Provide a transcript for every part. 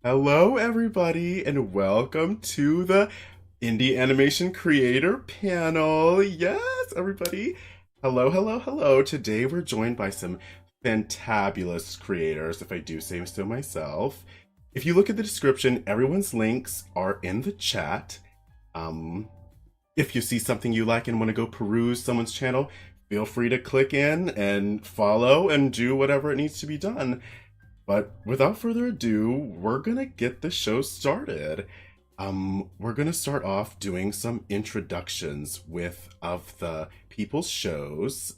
Hello, everybody, and welcome to the Indie Animation Creator Panel. Yes, everybody. Hello, hello, hello. Today we're joined by some fantabulous creators, if I do say so myself. If you look at the description, everyone's links are in the chat. Um, if you see something you like and want to go peruse someone's channel, feel free to click in and follow and do whatever it needs to be done. But without further ado, we're gonna get the show started. We're gonna start off doing some introductions of the people's shows.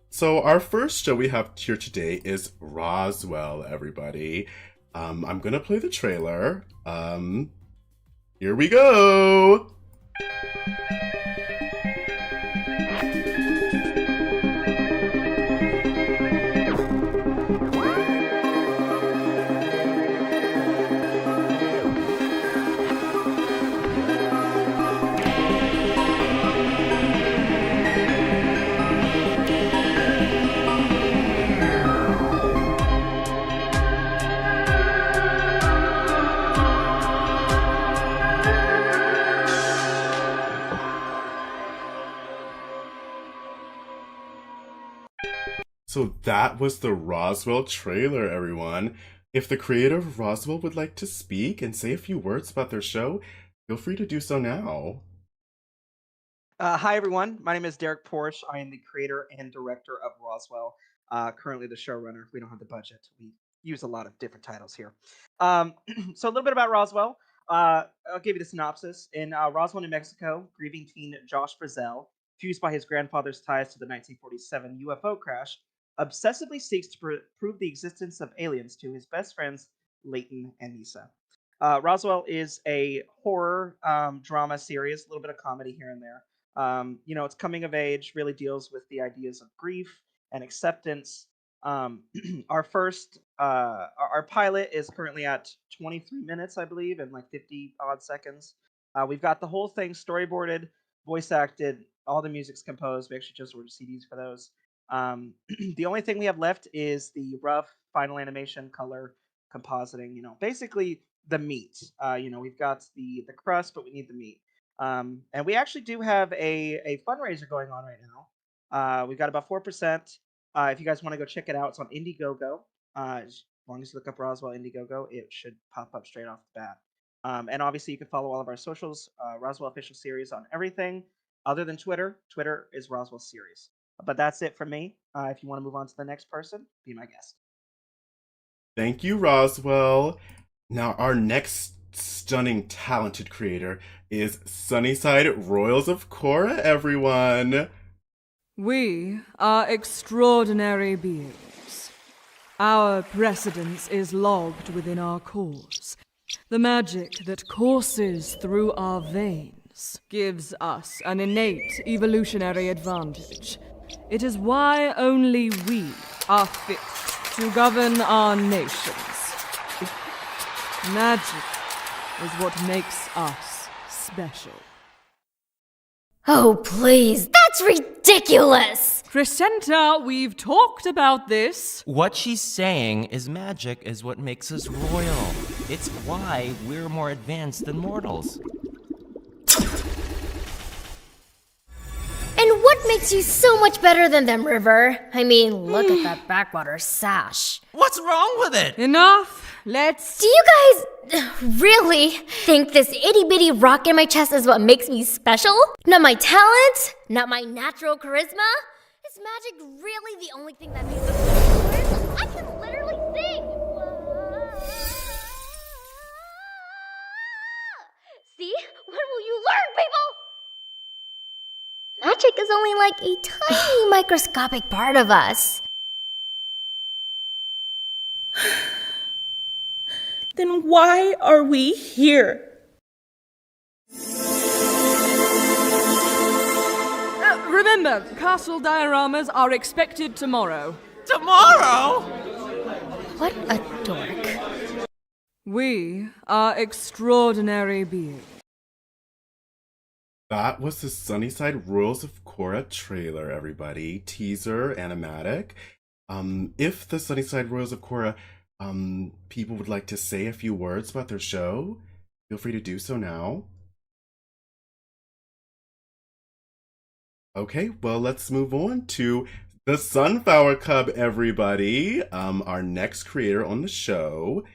So our first show we have here today is Roswell, everybody. I'm gonna play the trailer. Here we go! So that was the Roswell trailer, everyone. If the creator of Roswell would like to speak and say a few words about their show, feel free to do so now. Hi, everyone. My name is Derek Porsche. I am the creator and director of Roswell, currently the showrunner. We don't have the budget. We use a lot of different titles here. So a little bit about Roswell. I'll give you the synopsis. In Roswell, New Mexico, grieving teen Josh Brazel, fused by his grandfather's ties to the 1947 UFO crash, obsessively seeks to prove the existence of aliens to his best friends, Leighton and Nisa. Roswell is a horror drama series, a little bit of comedy here and there. It's coming of age, really deals with the ideas of grief and acceptance. Our first, our pilot is currently at 23 minutes, I believe, and like 50 odd seconds. We've got the whole thing storyboarded, voice acted, all the music's composed. We actually just ordered CDs for those. The only thing we have left is the rough final animation, color, compositing. Basically the meat. We've got the crust, but we need the meat. And we actually do have a fundraiser going on right now. We've got about 4%. If you guys want to go check it out, it's on Indiegogo. As long as you look up Roswell Indiegogo, it should pop up straight off the bat. And obviously, you can follow all of our socials, Roswell Official Series on everything other than Twitter. Twitter is Roswell Series. But that's it from me. If you want to move on to the next person, be my guest. Thank you, Roswell. Now, our next stunning, talented creator is Sunnyside Royals of Korra, everyone. We are extraordinary beings. Our precedence is logged within our cores. The magic that courses through our veins gives us an innate evolutionary advantage. It is why only we are fit to govern our nations. Magic is what makes us special. Oh, please, that's ridiculous! Crescenta, we've talked about this. What she's saying is magic is what makes us royal. It's why we're more advanced than mortals. And what makes you so much better than them, River? I mean, look at that backwater sash. What's wrong with it? Enough. Let's... Do you guys really think this itty-bitty rock in my chest is what makes me special? Not my talent? Not my natural charisma? Is magic really the only thing that makes us special? I can literally sing! See? When will you learn, people? Magic is only like a tiny microscopic part of us. Then why are we here? Remember, castle dioramas are expected tomorrow. Tomorrow? What a dork. We are extraordinary beings. That was the Sunnyside Royals of Korra trailer, everybody. Teaser, animatic. If the Sunnyside Royals of Korra people would like to say a few words about their show, feel free to do so now. Okay, well, let's move on to the Sunflower Club, everybody. Our next creator on the show.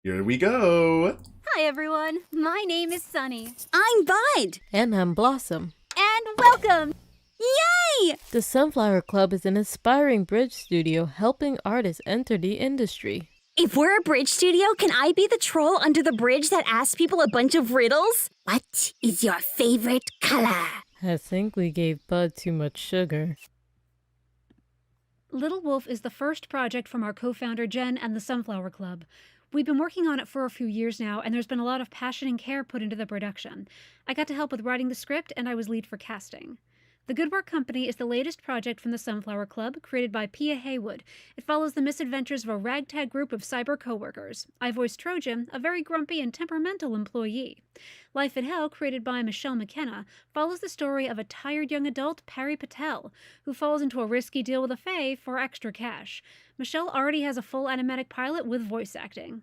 Here we go. Hi everyone, my name is Sunny. I'm Bud. And I'm Blossom. And welcome! Yay! The Sunflower Club is an aspiring bridge studio helping artists enter the industry. If we're a bridge studio, can I be the troll under the bridge that asks people a bunch of riddles? What is your favorite color? I think we gave Bud too much sugar. Little Wolf is the first project from our co-founder Jen and the Sunflower Club. We've been working on it for a few years now, and there's been a lot of passion and care put into the production. I got to help with writing the script, and I was lead for casting. The Good Work Company is the latest project from the Sunflower Club, created by Pia Haywood. It follows the misadventures of a ragtag group of cyber coworkers. I voice Trojan, a very grumpy and temperamental employee. Life in Hell, created by Michelle McKenna, follows the story of a tired young adult, Pari Patel, who falls into a risky deal with a fae for extra cash. Michelle already has a full animatic pilot with voice acting.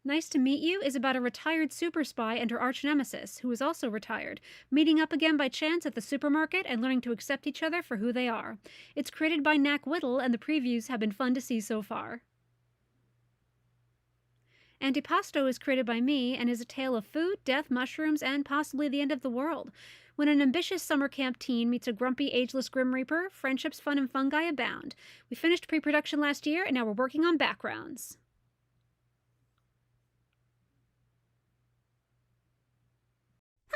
Nice to Meet You is about a retired super spy and her arch nemesis, who is also retired, meeting up again by chance at the supermarket and learning to accept each other for who they are. It's created by Knack Whittle, and the previews have been fun to see so far. Antipasto is created by me and is a tale of food, death, mushrooms, and possibly the end of the world. When an ambitious summer camp teen meets a grumpy, ageless Grim Reaper, friendships, fun, and fungi abound. We finished pre-production last year, and now we're working on backgrounds.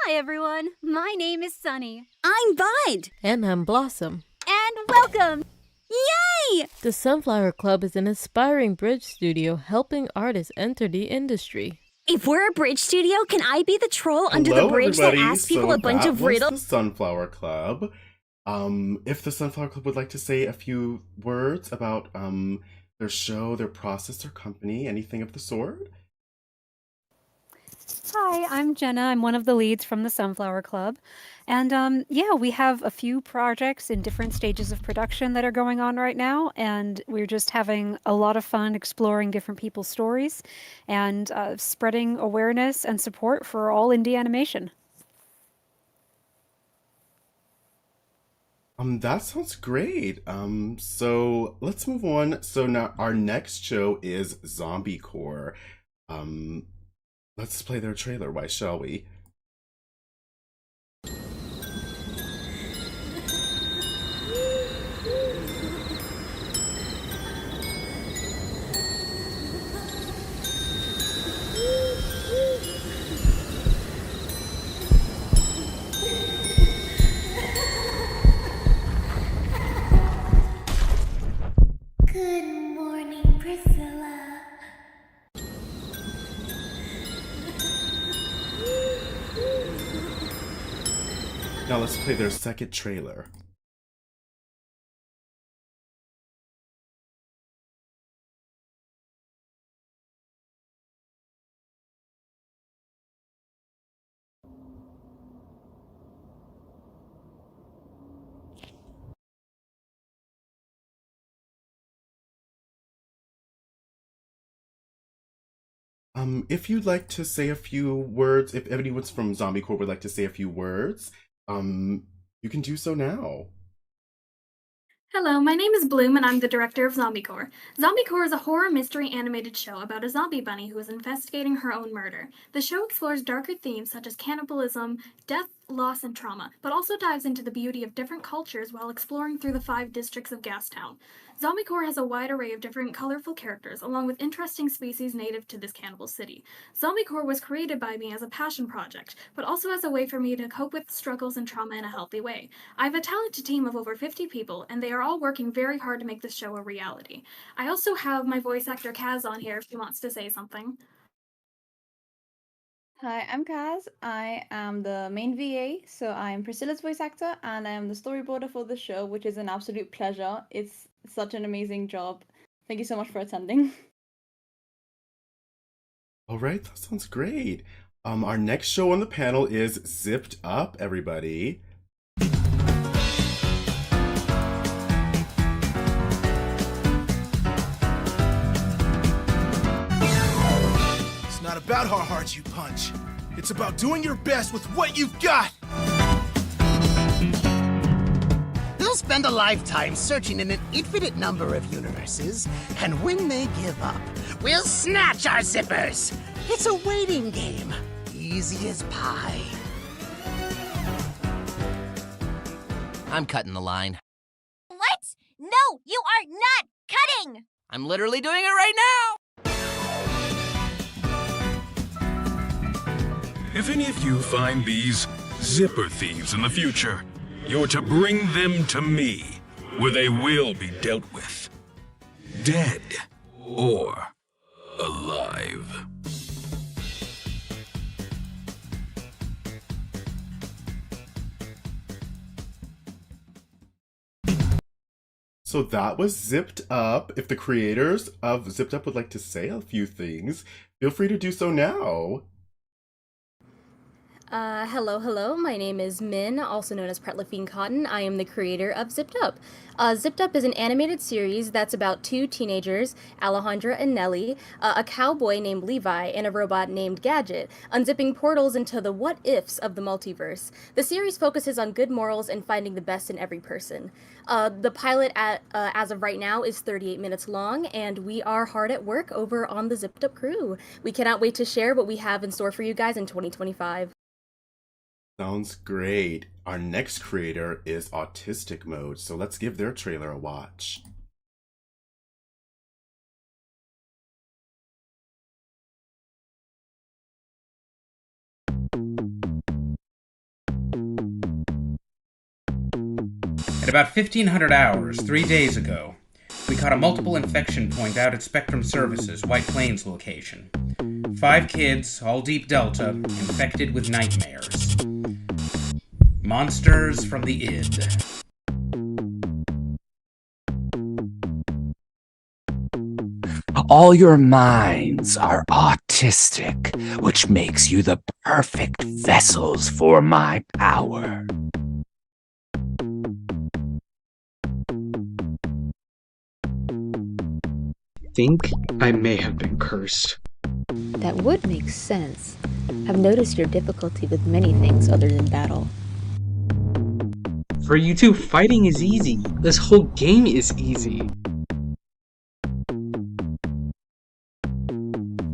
Hi everyone, my name is Sunny. I'm Bud. And I'm Blossom. And welcome! Yay! The Sunflower Club is an aspiring bridge studio helping artists enter the industry. If we're a bridge studio, can I be the troll under Hello, the bridge everybody. that asks people a bunch of That was riddles? the Sunflower Club. If the Sunflower Club would like to say a few words about their show, their process, their company, anything of the sort. Hi, I'm Jenna. I'm one of the leads from the Sunflower Club. And yeah, we have a few projects in different stages of production that are going on right now. And we're just having a lot of fun exploring different people's stories and spreading awareness and support for all indie animation. That sounds great. So let's move on. So now our next show is Zombie Corps. Let's play their trailer, why shall we? Good morning, Priscilla. Now let's play their second trailer. If you'd like to say a few words, if anyone's from Zombie Corps would like to say a few words, you can do so now. Hello, my name is Bloom and I'm the director of Zombie Corps. Zombie Corps is a horror mystery animated show about a zombie bunny who is investigating her own murder. The show explores darker themes such as cannibalism, death, loss, and trauma, but also dives into the beauty of different cultures while exploring through the 5 districts of Gastown. Zombie Corps has a wide array of different colorful characters, along with interesting species native to this cannibal city. Zombie Corps was created by me as a passion project, but also as a way for me to cope with struggles and trauma in a healthy way. I have a talented team of over 50 people, and they are all working very hard to make this show a reality. I also have my voice actor Kaz on here if she wants to say something. Hi, I'm Kaz. I am the main VA, so I'm Priscilla's voice actor, and I am the storyboarder for the show, which is an absolute pleasure. It's such an amazing job. Thank you so much for attending. All right, that sounds great. Our next show on the panel is Zipped Up, everybody. about how hard you punch. It's about doing your best with what you've got. They'll spend a lifetime searching in an infinite number of universes, and when they give up, we'll snatch our zippers. It's a waiting game. Easy as pie. I'm cutting the line. What? No, you are not cutting! I'm literally doing it right now! If any of you find these zipper thieves in the future, you're to bring them to me, where they will be dealt with. Dead or alive. So that was Zipped Up. If the creators of Zipped Up would like to say a few things, feel free to do so now. Hello. My name is Min, also known as Pretlafine Cotton. I am the creator of Zipped Up. Zipped Up is an animated series that's about two teenagers, Alejandra and Nellie, a cowboy named Levi, and a robot named Gadget, unzipping portals into the what-ifs of the multiverse. The series focuses on good morals and finding the best in every person. The pilot, as of right now, is 38 minutes long, and we are hard at work over on the Zipped Up crew. We cannot wait to share what we have in store for you guys in 2025. Sounds great. Our next creator is Autistic Mode, so let's give their trailer a watch. At about 1500 hours, 3 days ago, we caught a multiple infection point out at Spectrum Services, White Plains location. 5 kids, all deep delta, infected with nightmares. Monsters from the id. All your minds are autistic, which makes you the perfect vessels for my power. Think I may have been cursed. That would make sense. I've noticed your difficulty with many things other than battle. For you two, fighting is easy. This whole game is easy.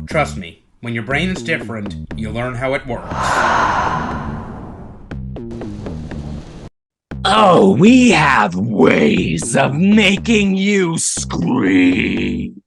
Trust me, when your brain is different, you learn how it works. Oh, we have ways of making you scream.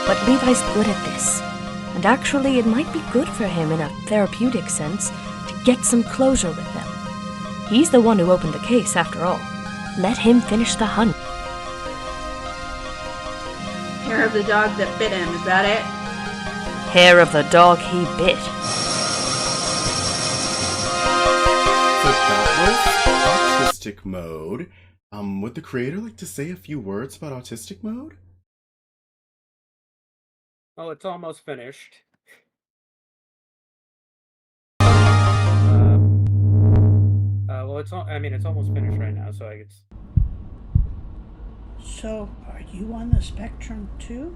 But Levi's good at this. And actually, it might be good for him in a therapeutic sense to get some closure with them. He's the one who opened the case, after all. Let him finish the hunt. Hair of the dog that bit him, is that it? Hair of the dog he bit. So that was Autistic Mode. Would the creator like to say a few words about Autistic Mode? Oh, it's almost finished. Well, it's almost finished right now, so it's. So, are you on the spectrum too?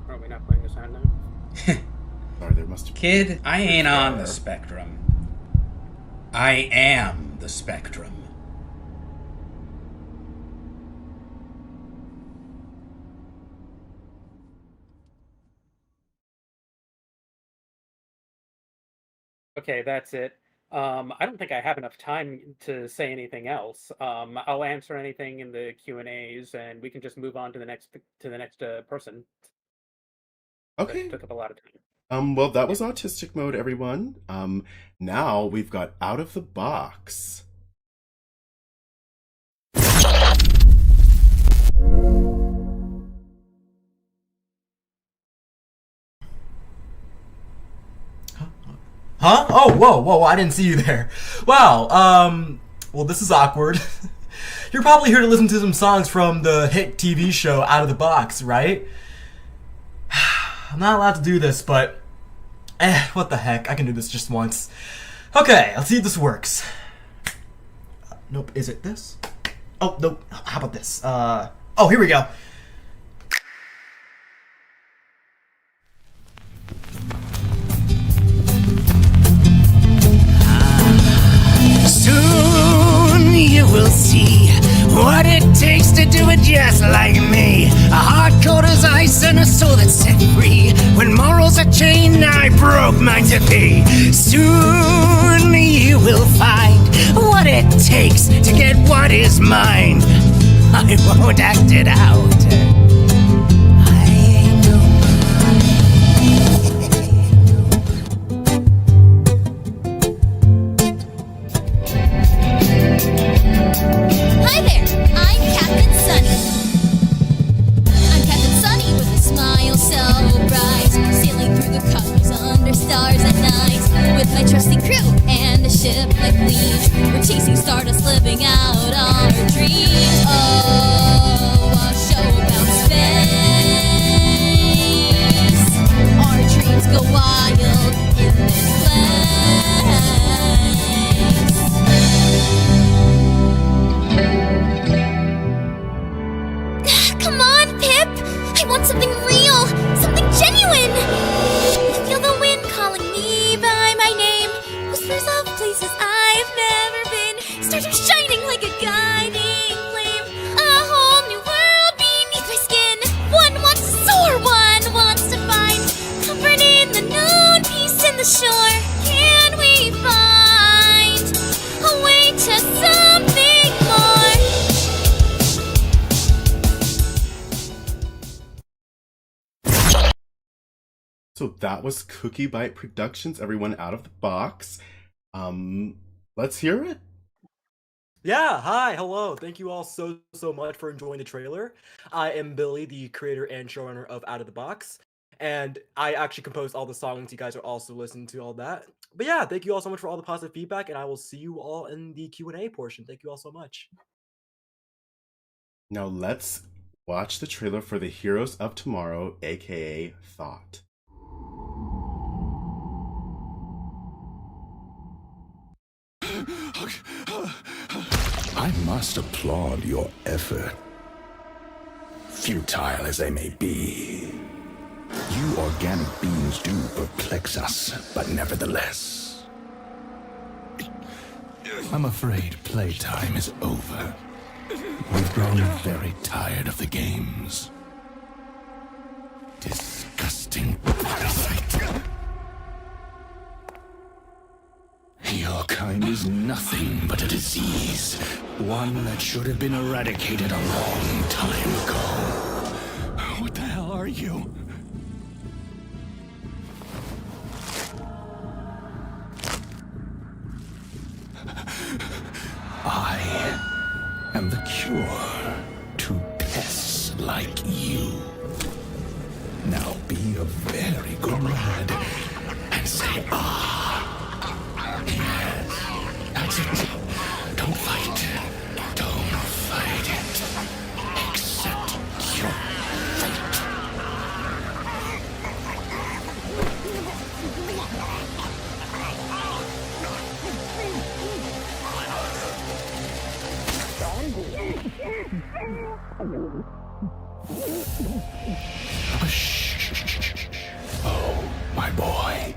Are we not playing this out now? Sorry, there must be. Kid, I ain't on the spectrum. I am the spectrum. Okay, that's it. I don't think I have enough time to say anything else. I'll answer anything in the Q&As, and we can just move on to the next person. Okay. That took up a lot of time. Well, that was Autistic Mode, everyone. Now we've got Out of the Box. Huh? Oh, whoa, I didn't see you there. Wow, well, this is awkward. You're probably here to listen to some songs from the hit TV show Out of the Box, right? I'm not allowed to do this, but what the heck, I can do this just once. Okay, let's see if this works. Nope, is it this? Oh, nope, how about this? Oh, here we go. Soon you will see what it takes to do it just like me. A heart cold as ice and a soul that's set free. When morals are chained, I broke mine to pay. Soon you will find what it takes to get what is mine. I won't act it out. Hi there, I'm Captain Sunny. I'm Captain Sunny with a smile so bright, sailing through the cosmos under stars at night. With my trusty crew and a ship like Leaves, we're chasing stardust, living out our dreams. Oh, a show about space. Our dreams go wild in this place. Come on, Pip! I want something real! Something genuine! I feel the wind calling me by my name. Whispers of places I've never been. Stars are shining like a guiding flame. A whole new world beneath my skin. One wants to soar, one wants to find comfort in the known, peace in the shore. Can we find a way to something more? So that was Cookie Bite Productions, everyone Out of the Box. Let's hear it. Yeah, hi, hello. Thank you all so much for enjoying the trailer. I am Billy, the creator and showrunner of Out of the Box, and I actually composed all the songs. You guys are also listening to all that. But yeah, thank you all so much for all the positive feedback, and I will see you all in the Q&A portion. Thank you all so much. Now let's watch the trailer for The Heroes of Tomorrow, aka Thought. I must applaud your effort. Futile as they may be. You organic beings do perplex us, but nevertheless. I'm afraid playtime is over. We've grown very tired of the games. Disgusting parasite. Your kind is nothing but a disease. One that should have been eradicated a long time ago. What the hell are you? I am the cure to pests like you. Now be a very good lad and say ah. Yes, that's it. Don't fight. Don't fight it. Accept your fate. Shh. Oh, my boy.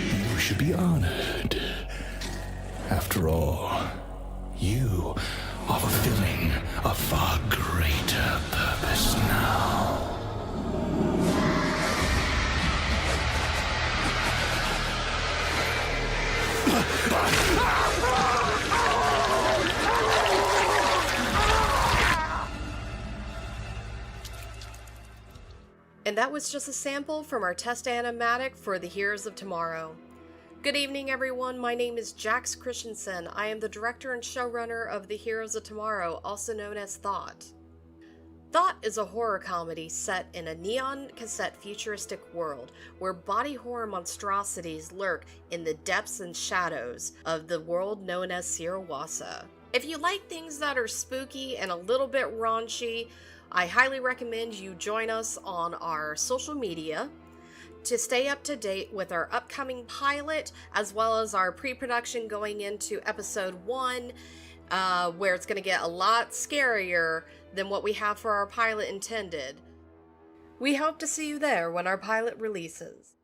You should be honored. After all, you are fulfilling a far greater purpose now. And that was just a sample from our test animatic for The Heroes of Tomorrow. Good evening, everyone. My name is Jax Christensen. I am the director and showrunner of The Heroes of Tomorrow, also known as Thought. Thought is a horror comedy set in a neon cassette futuristic world where body horror monstrosities lurk in the depths and shadows of the world known as Sirawasa. If you like things that are spooky and a little bit raunchy, I highly recommend you join us on our social media to stay up to date with our upcoming pilot, as well as our pre-production going into episode 1, where it's going to get a lot scarier than what we have for our pilot intended. We hope to see you there when our pilot releases.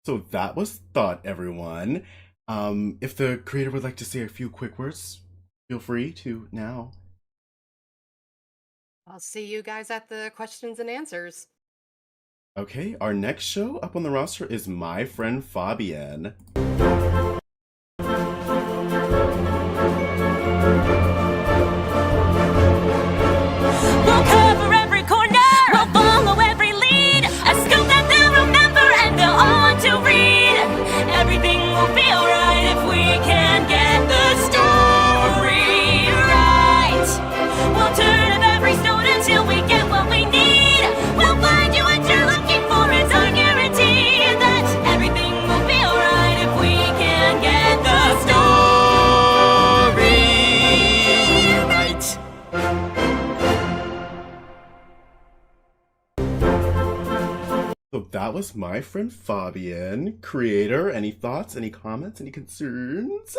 So that was Thought, everyone. If the creator would like to say a few quick words, feel free to now. I'll see you guys at the questions and answers. Okay, our next show up on the roster is My Friend Fabian. We'll cover every corner, we'll follow every lead, a scoop that they'll remember and they'll all want to read. Everything will be alright if we can get the story right. We'll turn up every stone until we get what we need. We'll find you what you're looking for, it's our guarantee that everything will be alright if we can get the story right. So that was My Friend Fabian. Creator, any thoughts, any comments, any concerns?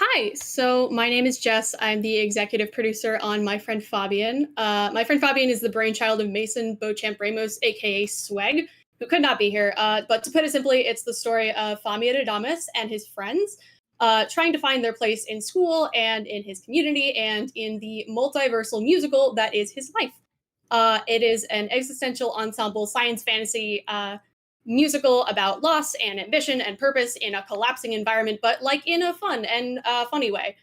Hi, so my name is Jess. I'm the executive producer on My Friend Fabian. My Friend Fabian is the brainchild of Mason Beauchamp Ramos, aka Swag, who could not be here. But to put it simply, it's the story of Fami Adamus and his friends trying to find their place in school and in his community and in the multiversal musical that is his life. It is an existential ensemble science fantasy musical about loss and ambition and purpose in a collapsing environment, but like in a fun and funny way.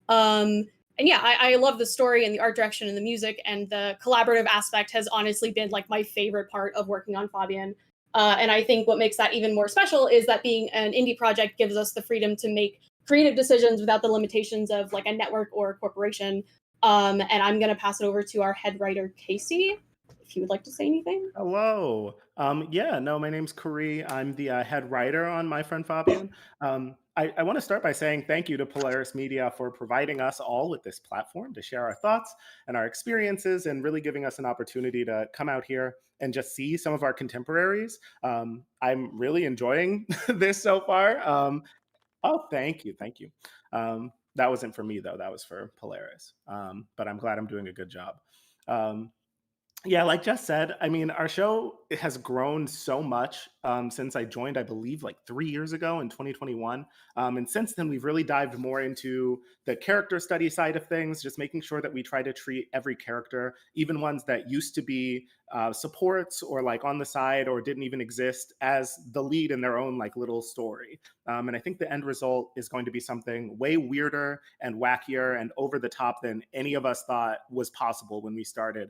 And yeah, I love the story and the art direction and the music, and the collaborative aspect has honestly been like my favorite part of working on Fabian. And I think what makes that even more special is that being an indie project gives us the freedom to make creative decisions without the limitations of like a network or a corporation. And I'm going to pass it over to our head writer, Casey, if you would like to say anything. Hello. My name's Kari. I'm the head writer on My Friend Fabian. I want to start by saying thank you to Polaris Media for providing us all with this platform to share our thoughts and our experiences, and really giving us an opportunity to come out here and just see some of our contemporaries. I'm really enjoying this so far. Thank you. That wasn't for me, though. That was for Polaris. But I'm glad I'm doing a good job. Yeah, like Jess said, I mean, our show has grown so much since I joined, I believe, like 3 years ago in 2021. And since then, we've really dived more into the character study side of things, just making sure that we try to treat every character, even ones that used to be supports or like on the side or didn't even exist, as the lead in their own like little story. And I think the end result is going to be something way weirder and wackier and over the top than any of us thought was possible when we started.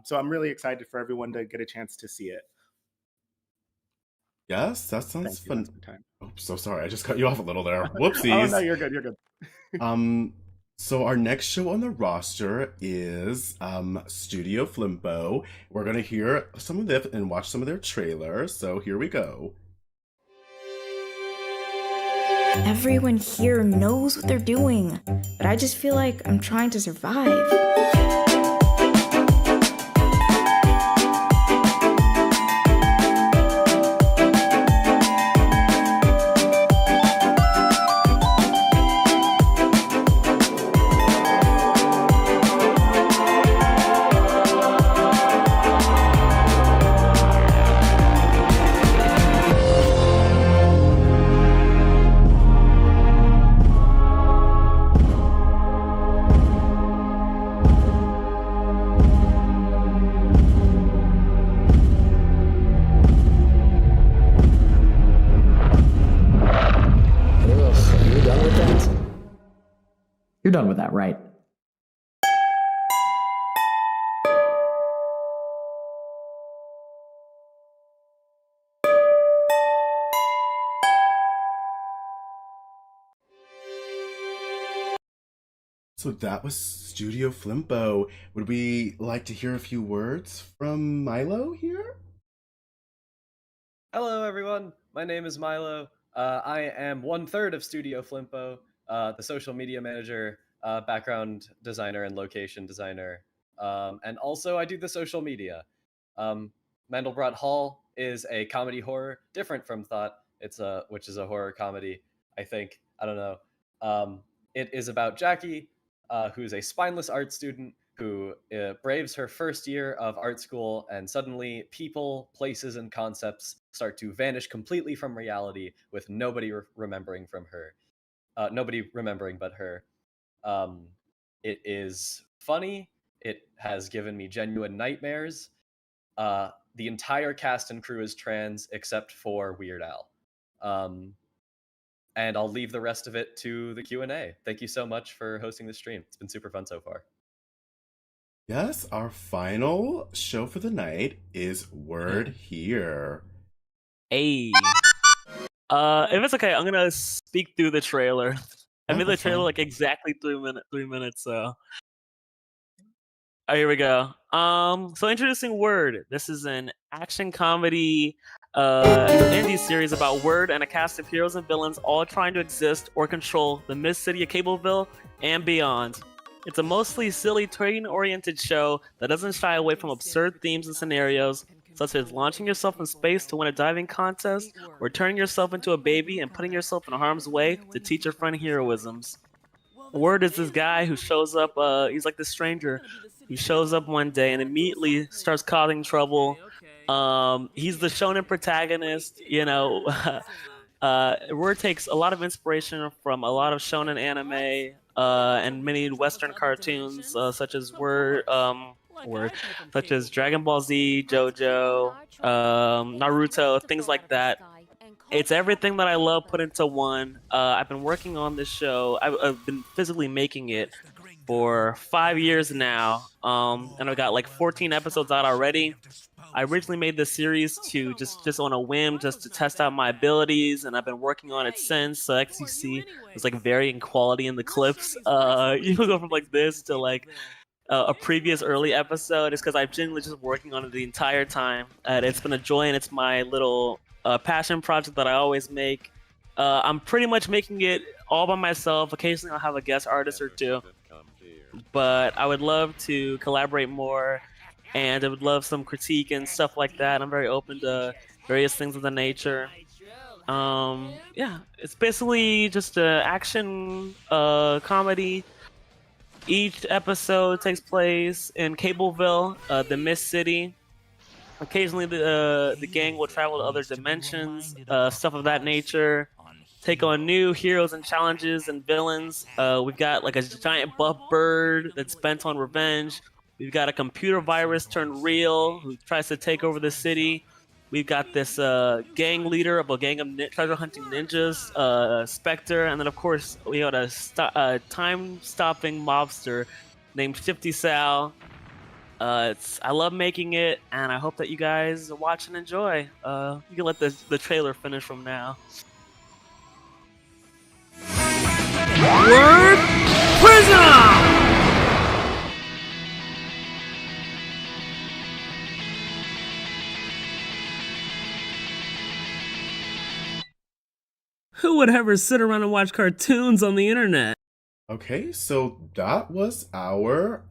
So I'm really excited for everyone to get a chance to see it. Yes, that sounds fun. Oh, so sorry, I just cut you off a little there. Whoopsies. Oh, no, you're good. So our next show on the roster is Studio Flimbo. We're gonna hear some of it and watch some of their trailers. So here we go. Everyone here knows what they're doing, but I just feel like I'm trying to survive. You're done with that, right? So that was Studio Flimbo. Would we like to hear a few words from Milo here? Hello, everyone. My name is Milo. I am 1/3 of Studio Flimpo, the social media manager, background designer, and location designer. And also, I do the social media. Mandelbrot Hall is a comedy horror, different from Thought. Which is a horror comedy. I think. I don't know. It is about Jackie, who's a spineless art student who braves her first year of art school, and suddenly people, places, and concepts start to vanish completely from reality, with nobody remembering from her. Nobody remembering but her. It is funny. It has given me genuine nightmares. The entire cast and crew is trans except for Weird Al. And I'll leave the rest of it to the Q&A. Thank you so much for hosting the stream. It's been super fun so far. Yes, our final show for the night is Word Here. Hey. If it's okay, I'm gonna speak through the trailer. I made the trailer like exactly 3 minutes, so. Oh, here we go. So introducing Word. This is an action comedy indie series about Word and a cast of heroes and villains all trying to exist or control the mist city of Cableville and beyond. It's a mostly silly, trading-oriented show that doesn't shy away from absurd themes and scenarios, such as launching yourself in space to win a diving contest, or turning yourself into a baby and putting yourself in harm's way to teach your friend heroisms. Word is this guy who shows up, he's like this stranger who shows up one day and immediately starts causing trouble. He's the shonen protagonist, you know. Word takes a lot of inspiration from a lot of shonen anime and many Western cartoons, such as such as Dragon Ball Z, JoJo, Naruto, things like that. It's everything that I love put into one. I've been working on this show. I've been physically making it for 5 years now, and I've got like 14 episodes out already. I originally made this series to just on a whim, just to test out my abilities, and I've been working on it since. So as you see, there's like varying quality in the clips. You can go from like this to like a previous early episode. It's because I've genuinely just working on it the entire time, and it's been a joy, and it's my little passion project that I always make. I'm pretty much making it all by myself. Occasionally I'll have a guest artist or two, but I would love to collaborate more, and I would love some critique and stuff like that. I'm very open to various things of the nature. Yeah, it's basically just an action comedy. Each episode takes place in Cableville, the Mist City. Occasionally, the gang will travel to other dimensions, stuff of that nature. Take on new heroes and challenges and villains. We've got like a giant buff bird that's bent on revenge. We've got a computer virus turned real who tries to take over the city. We've got this gang leader of a gang of treasure hunting ninjas, Spectre, and then of course we got a time-stopping mobster named Shifty Sal. I love making it, and I hope that you guys watch and enjoy. You can let the trailer finish from now. Word Prisoner! Who would ever sit around and watch cartoons on the internet? Okay, so that was our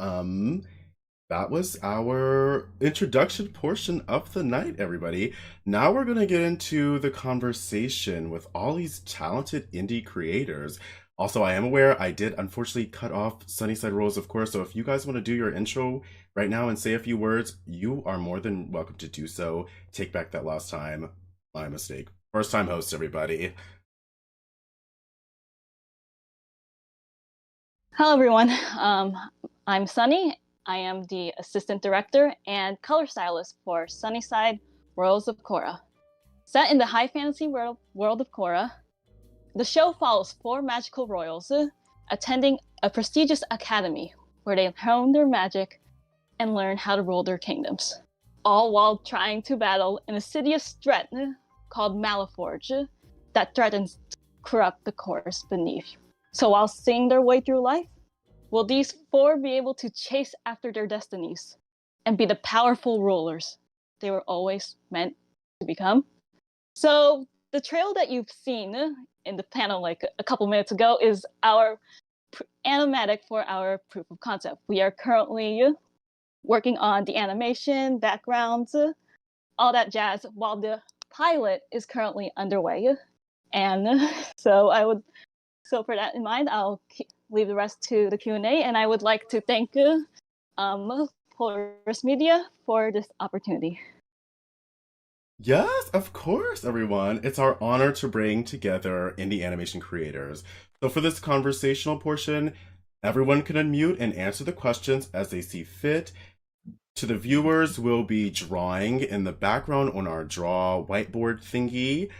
introduction portion of the night, everybody. Now we're going to get into the conversation with all these talented indie creators. Also, I am aware I did unfortunately cut off Sunnyside Royals, of course, so if you guys want to do your intro right now and say a few words, you are more than welcome to do so. Take back that last time. My mistake. First time host, everybody. Hello, everyone. I'm Sunny. I am the assistant director and color stylist for Sunnyside Royals of Korra. Set in the high fantasy world of Korra, the show follows 4 magical royals attending a prestigious academy where they hone their magic and learn how to rule their kingdoms, all while trying to battle an insidious threat called Maleforge that threatens to corrupt the course beneath. So while seeing their way through life, will these four be able to chase after their destinies and be the powerful rulers they were always meant to become? So the trail that you've seen in the panel like a couple minutes ago is our animatic for our proof of concept. We are currently working on the animation, backgrounds, all that jazz, while the pilot is currently underway. And so for that in mind, I'll leave the rest to the Q&A, and I would like to thank Polaris Media for this opportunity. Yes, of course, everyone. It's our honor to bring together indie animation creators. So for this conversational portion, everyone can unmute and answer the questions as they see fit. To the viewers, we'll be drawing in the background on our draw whiteboard thingy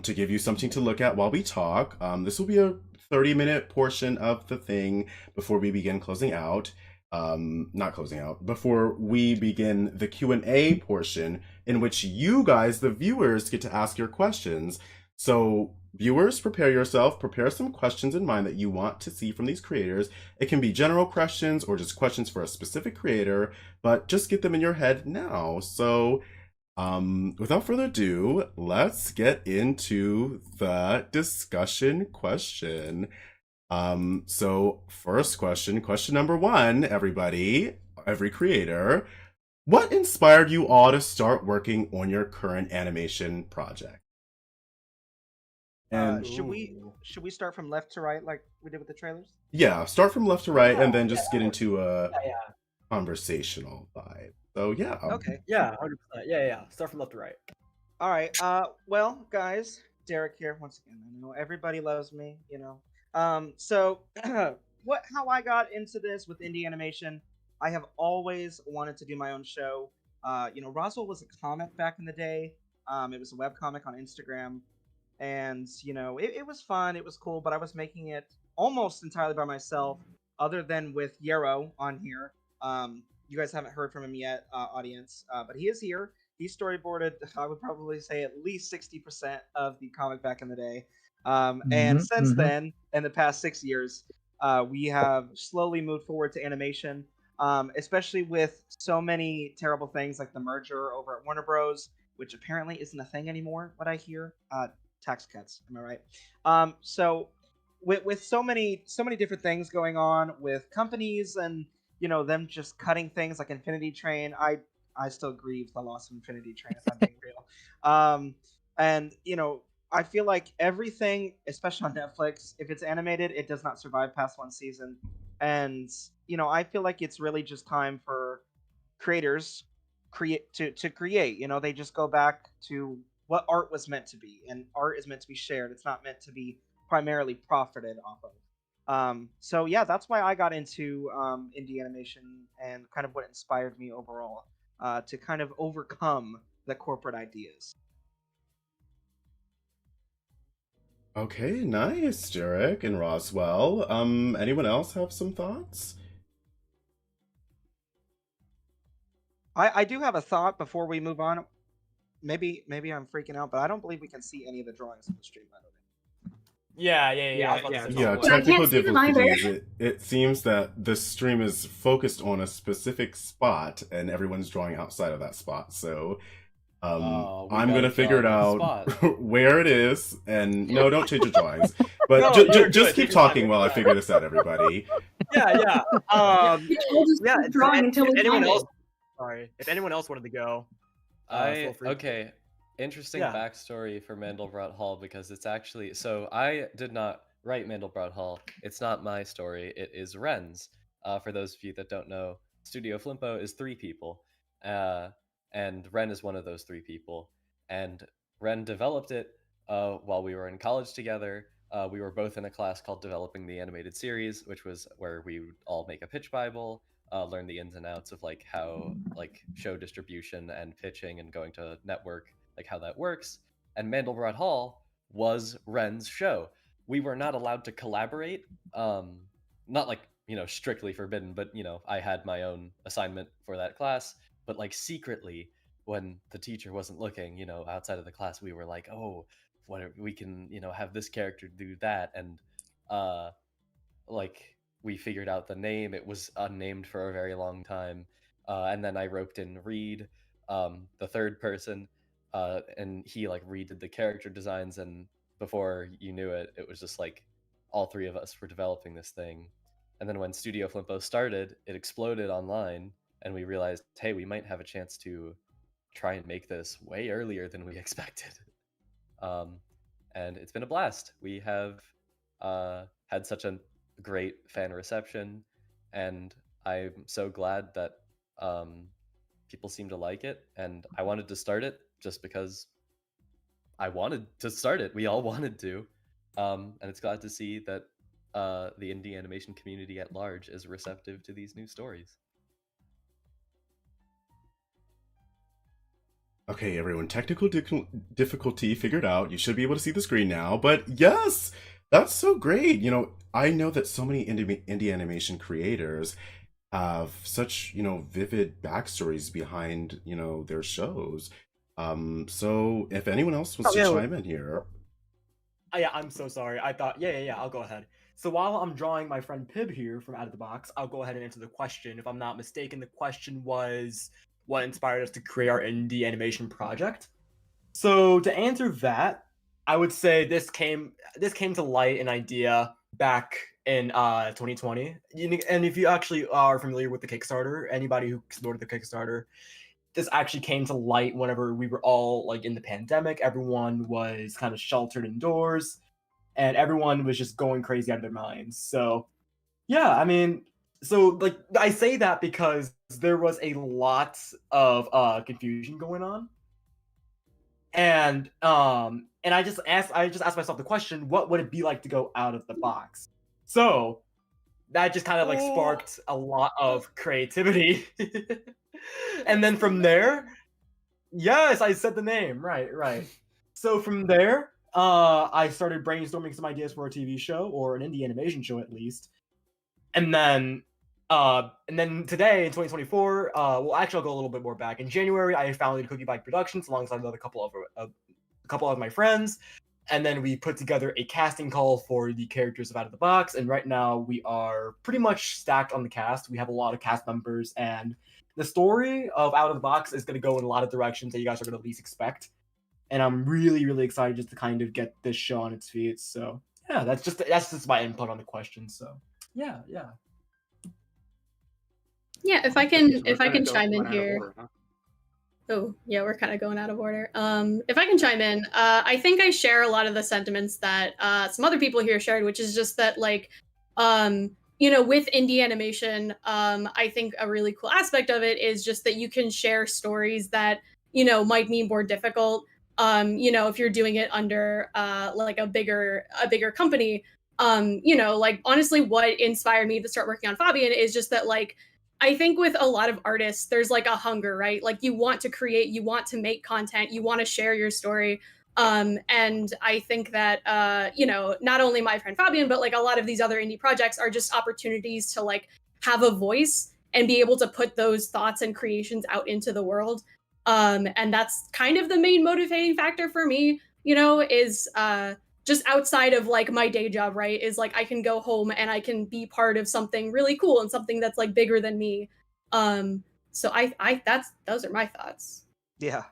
to give you something to look at while we talk. This will be a 30-minute portion of the thing before we begin closing out. Not closing out, before we begin the Q&A portion in which you guys, the viewers, get to ask your questions. So viewers, prepare yourself, prepare some questions in mind that you want to see from these creators. It can be general questions or just questions for a specific creator, but just get them in your head now. So without further ado, let's get into the discussion question. So first question number one, everybody, every creator, what inspired you all to start working on your current animation project? And should we start from left to right like we did with the trailers? Yeah, start from left to right and then just get into a conversational vibe. So yeah. Okay. Yeah, 100%. Yeah. Start from left to right. All right. Well, guys, Derek here once again. I know everybody loves me, you know. So how I got into this with indie animation, I have always wanted to do my own show. You know, Roswell was a comic back in the day. It was a webcomic on Instagram. And, you know, it was fun, it was cool, but I was making it almost entirely by myself, other than with Yarrow on here. You guys haven't heard from him yet, audience, but he is here. He storyboarded, I would probably say, at least 60% of the comic back in the day. And since then, in the past 6 years, we have slowly moved forward to animation, especially with so many terrible things like the merger over at Warner Bros., which apparently isn't a thing anymore, what I hear. Tax cuts, am I right? So with so many different things going on with companies and, you know, them just cutting things like Infinity Train, I still grieve the loss of Infinity Train, if I'm being real. And, you know, I feel like everything, especially on Netflix, if it's animated, it does not survive past one season. And, you know, I feel like it's really just time for creators to create. You know, they just go back to what art was meant to be, and art is meant to be shared. It's not meant to be primarily profited off of. So yeah, that's why I got into indie animation and kind of what inspired me overall to kind of overcome the corporate ideas. Okay, nice, Jarek and Roswell. Anyone else have some thoughts? I do have a thought before we move on. Maybe I'm freaking out, but I don't believe we can see any of the drawings on the stream, by the way. Yeah. Technical difficulties. It seems that the stream is focused on a specific spot, and everyone's drawing outside of that spot. So, I'm gonna figure it out where it is. And no, don't change your drawings. But just keep talking while I figure this out, everybody. Yeah. Drawing until we anyone find else? it. Sorry, if anyone else wanted to go. Okay. Interesting backstory for Mandelbrot Hall, because it's actually, so I did not write Mandelbrot Hall. It's not my story. It is Ren's. For those of you that don't know, Studio Flimpo is 3 people, and Ren is one of those 3 people. And Ren developed it while we were in college together. We were both in a class called Developing the Animated Series, which was where we would all make a pitch Bible, learn the ins and outs of like how like show distribution and pitching and going to network, like how that works. And Mandelbrot Hall was Ren's show. We were not allowed to collaborate, not like, you know, strictly forbidden, but, you know, I had my own assignment for that class, but like secretly when the teacher wasn't looking, you know, outside of the class, we were like, oh, what we can, you know, have this character do that. And like we figured out the name. It was unnamed for a very long time. And then I roped in Reed, the third person, and he like redid the character designs. And before you knew it, it was just like all three of us were developing this thing. And then when Studio Flimpo started, it exploded online, and we realized, hey, we might have a chance to try and make this way earlier than we expected. And it's been a blast. We have had such a great fan reception, and I'm so glad that people seem to like it. And I wanted to start it just because I wanted to start it. We all wanted to. And it's glad to see that the indie animation community at large is receptive to these new stories. Okay, everyone, technical difficulty figured out. You should be able to see the screen now. But yes, that's so great. You know, I know that so many indie animation creators have such, you know, vivid backstories behind, you know, their shows. So if anyone else wants to chime in here. Yeah, I'm so sorry. I thought, yeah, I'll go ahead. So while I'm drawing my friend Pib here from Out of the Box, I'll go ahead and answer the question. If I'm not mistaken, the question was, what inspired us to create our indie animation project? So to answer that, I would say this came to light, an idea back in 2020. And if you actually are familiar with the Kickstarter, anybody who supported the Kickstarter, this actually came to light whenever we were all like in the pandemic. Everyone was kind of sheltered indoors, and everyone was just going crazy out of their minds. So yeah, I mean, so like I say that because there was a lot of confusion going on, and I just asked myself the question, what would it be like to go out of the box? So that just kind of like sparked a lot of creativity. And then from there, yes, I said the name, right. So from there, I started brainstorming some ideas for a TV show, or an indie animation show at least. And then today in 2024, well, actually, I'll go a little bit more back. In January, I founded Cookie Bike Productions alongside another couple of my friends, and then we put together a casting call for the characters of Out of the Box. And right now, we are pretty much stacked on the cast. We have a lot of cast members, and the story of Out of the Box is going to go in a lot of directions that you guys are going to least expect. And I'm really, really excited just to kind of get this show on its feet. So yeah, that's just my input on the question. So yeah. Yeah, if I can chime in here. Order, huh? Oh, yeah, we're kind of going out of order. If I can chime in, I think I share a lot of the sentiments that some other people here shared, which is just that, like, you know, with indie animation, I think a really cool aspect of it is just that you can share stories that, you know, might be more difficult. You know, if you're doing it under like a bigger company, you know, like honestly, what inspired me to start working on Fabian is just that, like, I think with a lot of artists, there's like a hunger, right? Like you want to create, you want to make content, you want to share your story. And I think that, you know, not only my friend Fabian, but like a lot of these other indie projects are just opportunities to like have a voice and be able to put those thoughts and creations out into the world. And that's kind of the main motivating factor for me, you know, is just outside of like my day job, right? Is like I can go home and I can be part of something really cool and something that's like bigger than me. So those are my thoughts. Yeah.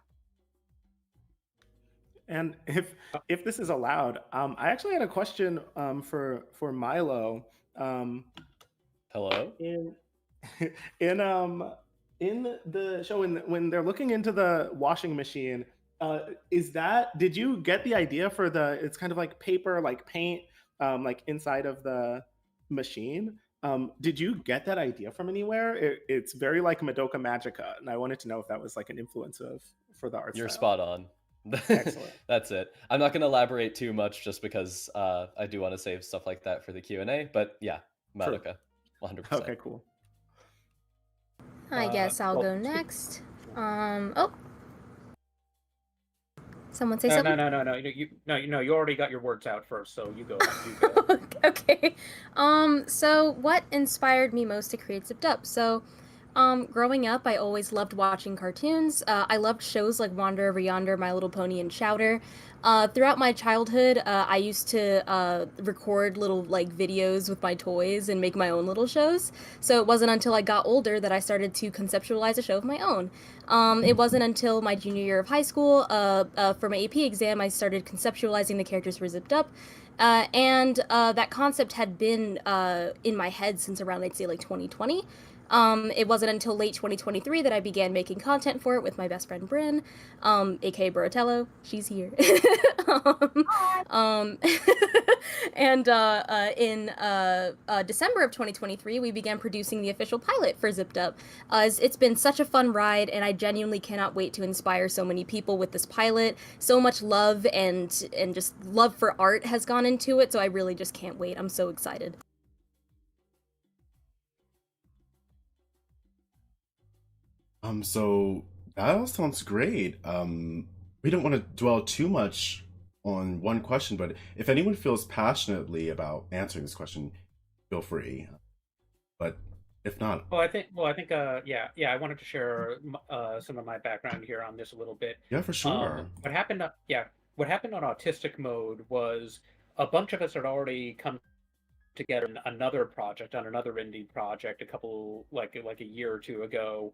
And if this is allowed, I actually had a question for Milo. Hello. In the show, when they're looking into the washing machine, did you get the idea for it's kind of like paper, like paint, like inside of the machine? Did you get that idea from anywhere? It's very like Madoka Magica, and I wanted to know if that was like an influence for the art. You're style. spot on. Excellent. That's it. I'm not going to elaborate too much just because I do want to save stuff like that for the Q&A, but yeah, Madoka, 100%. Okay, cool. I guess I'll go next. Oh. Someone say something? No. You already got your words out first, so you go. Okay. So what inspired me most to create Zipped Up? So, Growing up, I always loved watching cartoons. I loved shows like Wander Over Yonder, My Little Pony, and Chowder. Throughout my childhood, I used to record little like videos with my toys and make my own little shows. So it wasn't until I got older that I started to conceptualize a show of my own. It wasn't until my junior year of high school, for my AP exam, I started conceptualizing the characters for Zipped Up. And that concept had been in my head since around, I'd say, like 2020. It wasn't until late 2023 that I began making content for it with my best friend Bryn, aka Burratello. She's here. um, and in December of 2023, we began producing the official pilot for Zipped Up. It's been such a fun ride, and I genuinely cannot wait to inspire so many people with this pilot. So much love and just love for art has gone into it, so I really just can't wait. I'm so excited. So that all sounds great. We don't want to dwell too much on one question, but if anyone feels passionately about answering this question, feel free. But if not, Well, I think, I wanted to share some of my background here on this a little bit. yeah, for sure. What happened? What happened on Autistic Mode was a bunch of us had already come together on another project, on another indie project, a couple like a year or two ago.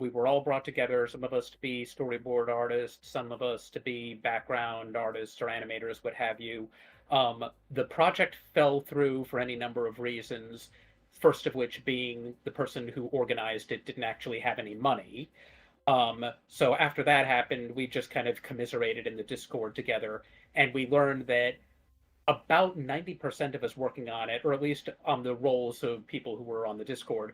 We were all brought together. Some of us to be storyboard artists, some of us to be background artists or animators, what have you. The project fell through for any number of reasons. First of which being the person who organized it didn't actually have any money. So after that happened, we just kind of commiserated in the Discord together, and we learned that about 90% of us working on it, or at least on the roles of people who were on the Discord,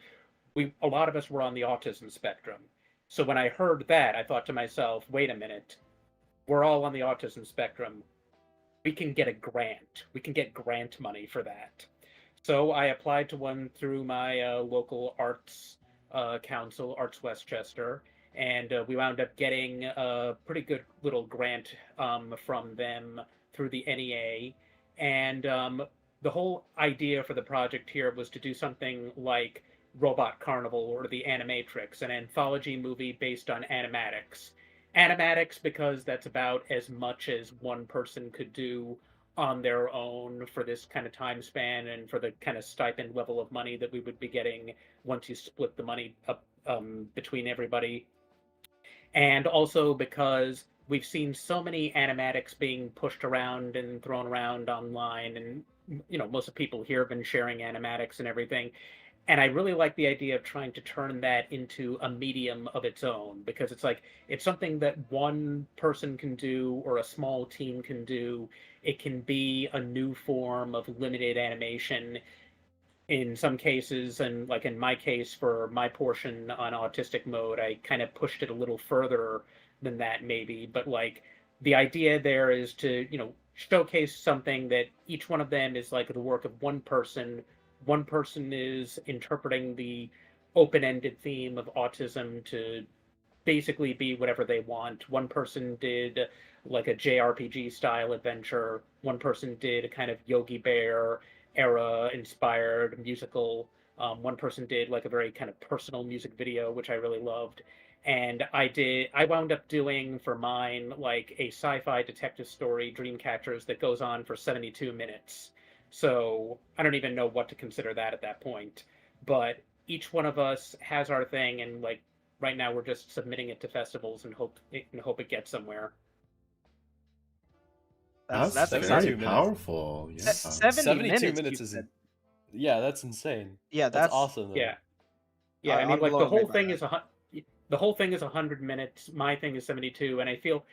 a lot of us were on the autism spectrum. So when I heard that, I thought to myself, wait a minute, we're all on the autism spectrum. We can get a grant. We can get grant money for that. So I applied to one through my local arts council, Arts Westchester, and we wound up getting a pretty good little grant from them through the NEA. And the whole idea for the project here was to do something like Robot Carnival or the Animatrix, an anthology movie based on animatics. Animatics because that's about as much as one person could do on their own for this kind of time span and for the kind of stipend level of money that we would be getting once you split the money up between everybody. And also because we've seen so many animatics being pushed around and thrown around online, and most of the people here have been sharing animatics and everything. And I really like the idea of trying to turn that into a medium of its own, because it's something that one person can do or a small team can do. It can be a new form of limited animation in some cases, and like in my case, for my portion on Autistic Mode, I kind of pushed it a little further than that maybe, but like the idea there is to showcase something that each one of them is like the work of one person. One person is interpreting the open-ended theme of autism to basically be whatever they want. One person did like a JRPG style adventure. One person did a kind of Yogi Bear era inspired musical. One person did like a very kind of personal music video, which I really loved. And I wound up doing for mine like a sci-fi detective story, Dreamcatchers, that goes on for 72 minutes. So I don't even know what to consider that at that point. But each one of us has our thing, and like right now we're just submitting it to festivals and hope it gets somewhere. That's very powerful. Yeah. 72 minutes is that's insane. Yeah, that's awesome. Though. Yeah. I mean, like the whole thing is 100 minutes. My thing is 72, and I feel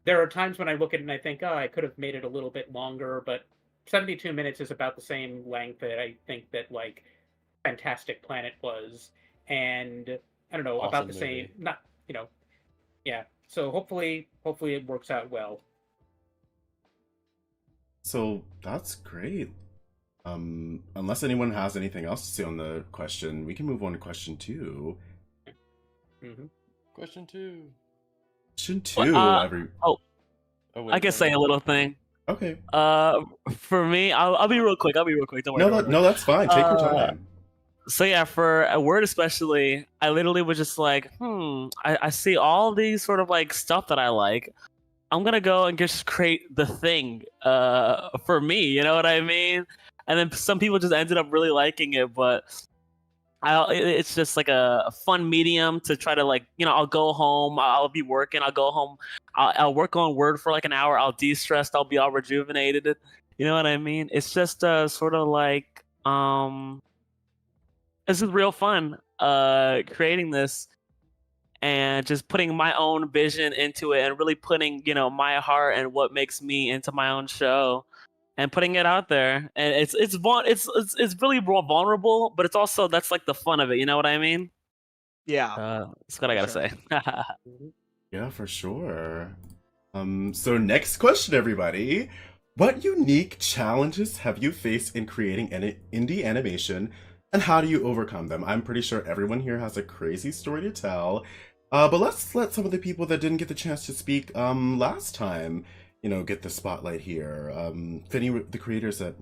there are times when I look at it and I think, I could have made it a little bit longer, but 72 minutes is about the same length that I think that like Fantastic Planet was, and I don't know, about the same. Not yeah. So hopefully it works out well. So that's great. Unless anyone has anything else to say on the question, we can move on to question 2. Mm-hmm. Question 2. Question 2. I can say a little thing. Okay. For me, I'll be real quick. Don't worry. No, that's fine. Take your time. So yeah, for a word especially, I literally was just like, I see all these sort of like stuff that I like. I'm gonna go and just create the thing for me, you know what I mean? And then some people just ended up really liking it, but it's just like a fun medium to try to like, I'll go home, I'll be working, I'll go home, I'll work on Word for like an hour, I'll de-stressed, I'll be all rejuvenated. You know what I mean? It's just sort of like, this is real fun creating this and just putting my own vision into it and really putting, my heart and what makes me into my own show and putting it out there. And it's really more vulnerable, but it's also, that's like the fun of it. You know what I mean? Yeah. That's what I gotta sure. say. Yeah, for sure. So next question, everybody. What unique challenges have you faced in creating an indie animation, and how do you overcome them? I'm pretty sure everyone here has a crazy story to tell. But let's let some of the people that didn't get the chance to speak last time, get the spotlight here. If any of the creators that,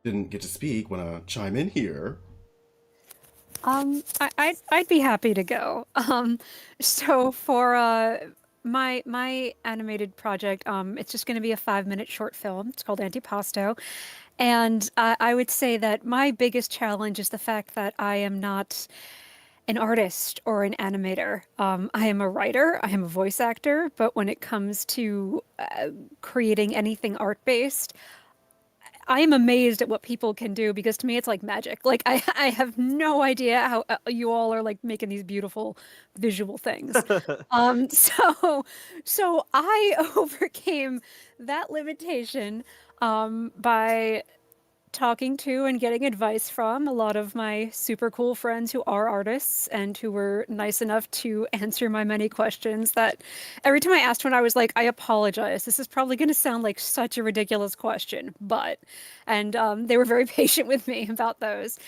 didn't get to speak want to chime in here. I'd be happy to go. So for my animated project, it's just going to be a 5-minute short film. It's called Antipasto, and I would say that my biggest challenge is the fact that I am not an artist or an animator. I am a writer, I am a voice actor, but when it comes to creating anything art-based, I am amazed at what people can do because to me it's like magic. Like I have no idea how you all are like making these beautiful visual things. So I overcame that limitation by talking to and getting advice from a lot of my super cool friends who are artists and who were nice enough to answer my many questions that every time I asked one, I was like, I apologize. This is probably going to sound like such a ridiculous question, but, and they were very patient with me about those.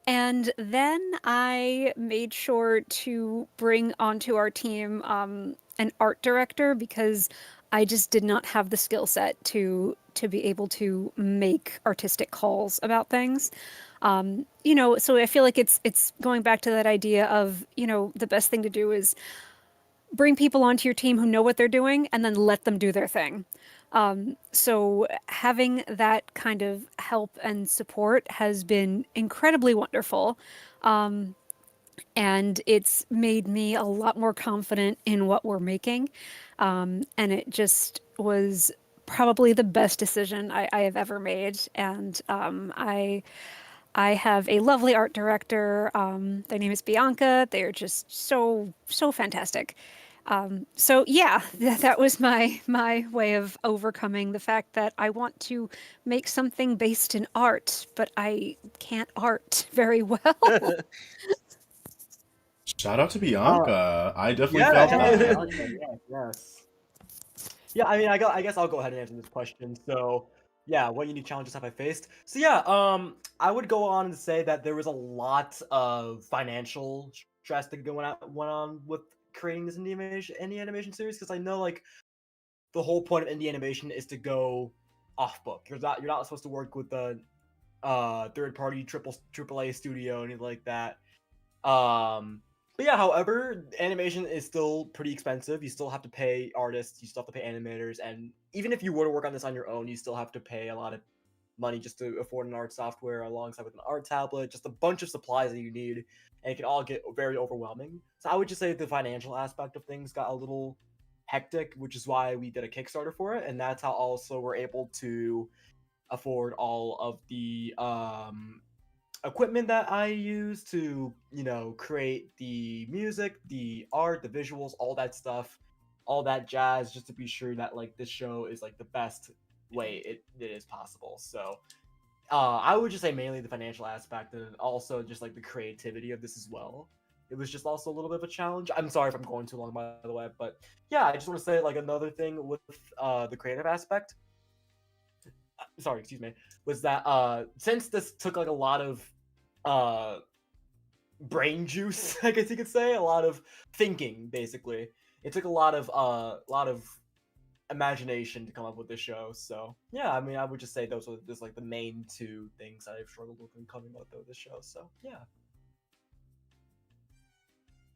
And then I made sure to bring onto our team an art director because I just did not have the skill set to be able to make artistic calls about things. So I feel like it's going back to that idea of, the best thing to do is bring people onto your team who know what they're doing and then let them do their thing. So having that kind of help and support has been incredibly wonderful. And it's made me a lot more confident in what we're making. And it just was probably the best decision I have ever made. And I have a lovely art director. Their name is Bianca. They're just so fantastic. So yeah, that was my way of overcoming the fact that I want to make something based in art, but I can't art very well. Shout out to Bianca. I definitely felt that. Yes. Yeah, I mean, I guess I'll go ahead and answer this question. So, yeah, what unique challenges have I faced? So yeah, I would go on to say that there was a lot of financial stress that went on with creating this indie animation series because I know like the whole point of indie animation is to go off book. You're not supposed to work with the third party AAA studio or anything like that. But yeah, however, animation is still pretty expensive. You still have to pay artists, you still have to pay animators, and even if you were to work on this on your own, you still have to pay a lot of money just to afford an art software alongside with an art tablet, just a bunch of supplies that you need, and it can all get very overwhelming. So I would just say the financial aspect of things got a little hectic, which is why we did a Kickstarter for it, and that's how also we're able to afford all of the equipment that I use to, create the music, the art, the visuals, all that stuff, all that jazz, just to be sure that like this show is like the best way it is possible. So I would just say mainly the financial aspect and also just like the creativity of this as well. It was just also a little bit of a challenge. I'm sorry if I'm going too long, by the way, but yeah, I just want to say like another thing with the creative aspect. Sorry, excuse me, was that since this took like a lot of brain juice, I guess you could say, a lot of thinking, basically. It took a lot of imagination to come up with the show. So yeah, I mean, I would just say those are just like the main two things I've struggled with in coming up with the show. So yeah.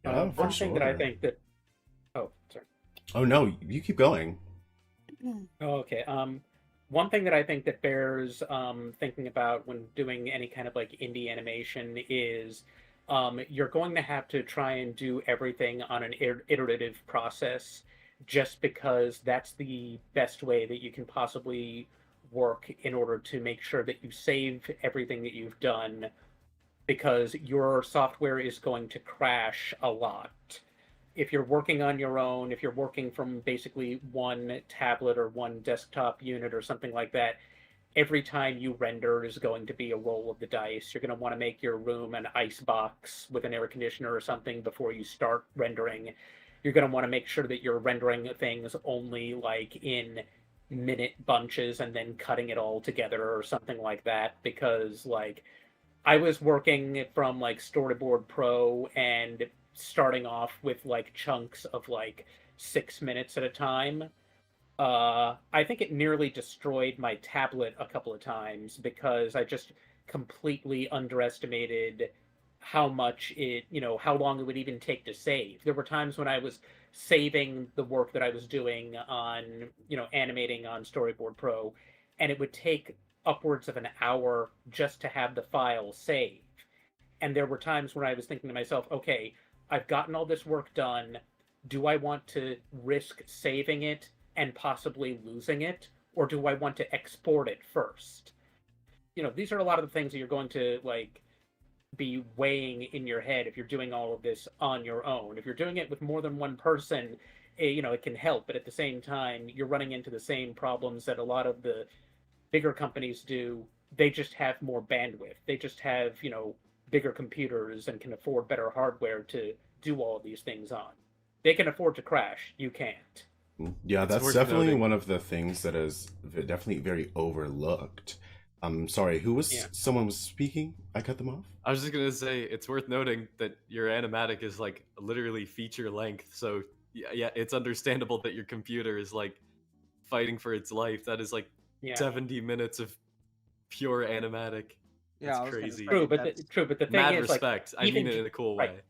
For One thing that I sure. think that. Oh, sorry. Oh no, you keep going. Oh, okay. One thing that I think that bears thinking about when doing any kind of like indie animation is you're going to have to try and do everything on an iterative process, just because that's the best way that you can possibly work in order to make sure that you save everything that you've done, because your software is going to crash a lot. If you're working on your own, if you're working from basically one tablet or one desktop unit or something like that, every time you render is going to be a roll of the dice. You're going to want to make your room an ice box with an air conditioner or something before you start rendering. You're going to want to make sure that you're rendering things only like in minute bunches and then cutting it all together or something like that, because like I was working from like Storyboard Pro and starting off with like chunks of like 6 minutes at a time. I think it nearly destroyed my tablet a couple of times because I just completely underestimated how much it, how long it would even take to save. There were times when I was saving the work that I was doing on, animating on Storyboard Pro, and it would take upwards of an hour just to have the file save. And there were times when I was thinking to myself, okay, I've gotten all this work done. Do I want to risk saving it and possibly losing it? Or do I want to export it first? These are a lot of the things that you're going to like be weighing in your head if you're doing all of this on your own. If you're doing it with more than one person, it can help, but at the same time, you're running into the same problems that a lot of the bigger companies do. They just have more bandwidth. They just have, bigger computers and can afford better hardware to do all of these things on. They can afford to crash. You can't. Yeah, It's that's worth definitely noting. one of the things that is definitely very overlooked. I'm sorry, who was someone was speaking? I cut them off. I was just gonna say it's worth noting that your animatic is like literally feature length, so yeah, it's understandable that your computer is like fighting for its life. That is like Yeah. 70 minutes of pure animatic. Yeah, It's I was gonna crazy. say True, but that's- the thing Mad is, respect. like, I even mean it ju- in a cool right. way.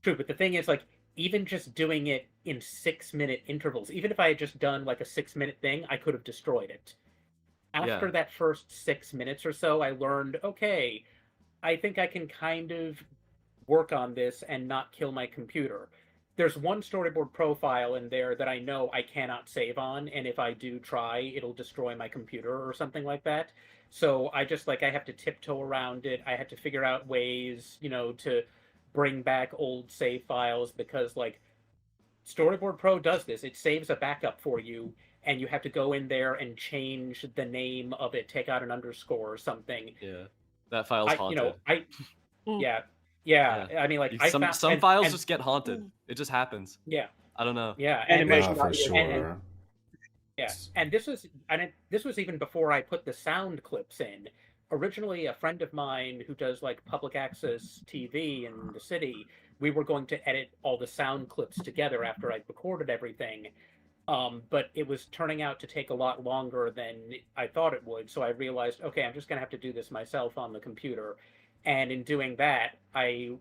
True, but the thing is, like, even just doing it in 6-minute intervals, even if I had just done like a 6-minute thing, I could have destroyed it. After Yeah. that first 6 minutes or so, I learned, okay, I think I can kind of work on this and not kill my computer. There's one Storyboard profile in there that I know I cannot save on, and if I do try, it'll destroy my computer or something like that. So I just like I have to tiptoe around it. I have to figure out ways, to bring back old save files, because like Storyboard Pro does this. It saves a backup for you, and you have to go in there and change the name of it, take out an underscore or something. Yeah. That file's haunted. Yeah. I mean, like, I some found some files and- just get haunted. It just happens. Yeah. I don't know. Yeah, Yeah, for sure. Yeah, and this was even before I put the sound clips in. Originally, a friend of mine who does like public access TV in the city, we were going to edit all the sound clips together after I'd recorded everything. But it was turning out to take a lot longer than I thought it would. So I realized, okay, I'm just going to have to do this myself on the computer. And in doing that, I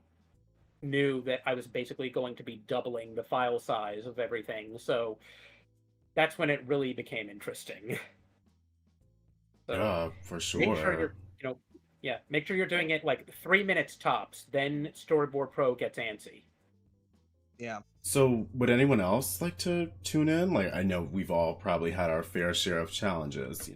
knew that I was basically going to be doubling the file size of everything. So that's when it really became interesting. So Yeah, for make sure sure. you're, make sure you're doing it like 3 minutes tops. Then Storyboard Pro gets antsy. Yeah. So, would anyone else like to tune in? Like, I know we've all probably had our fair share of challenges.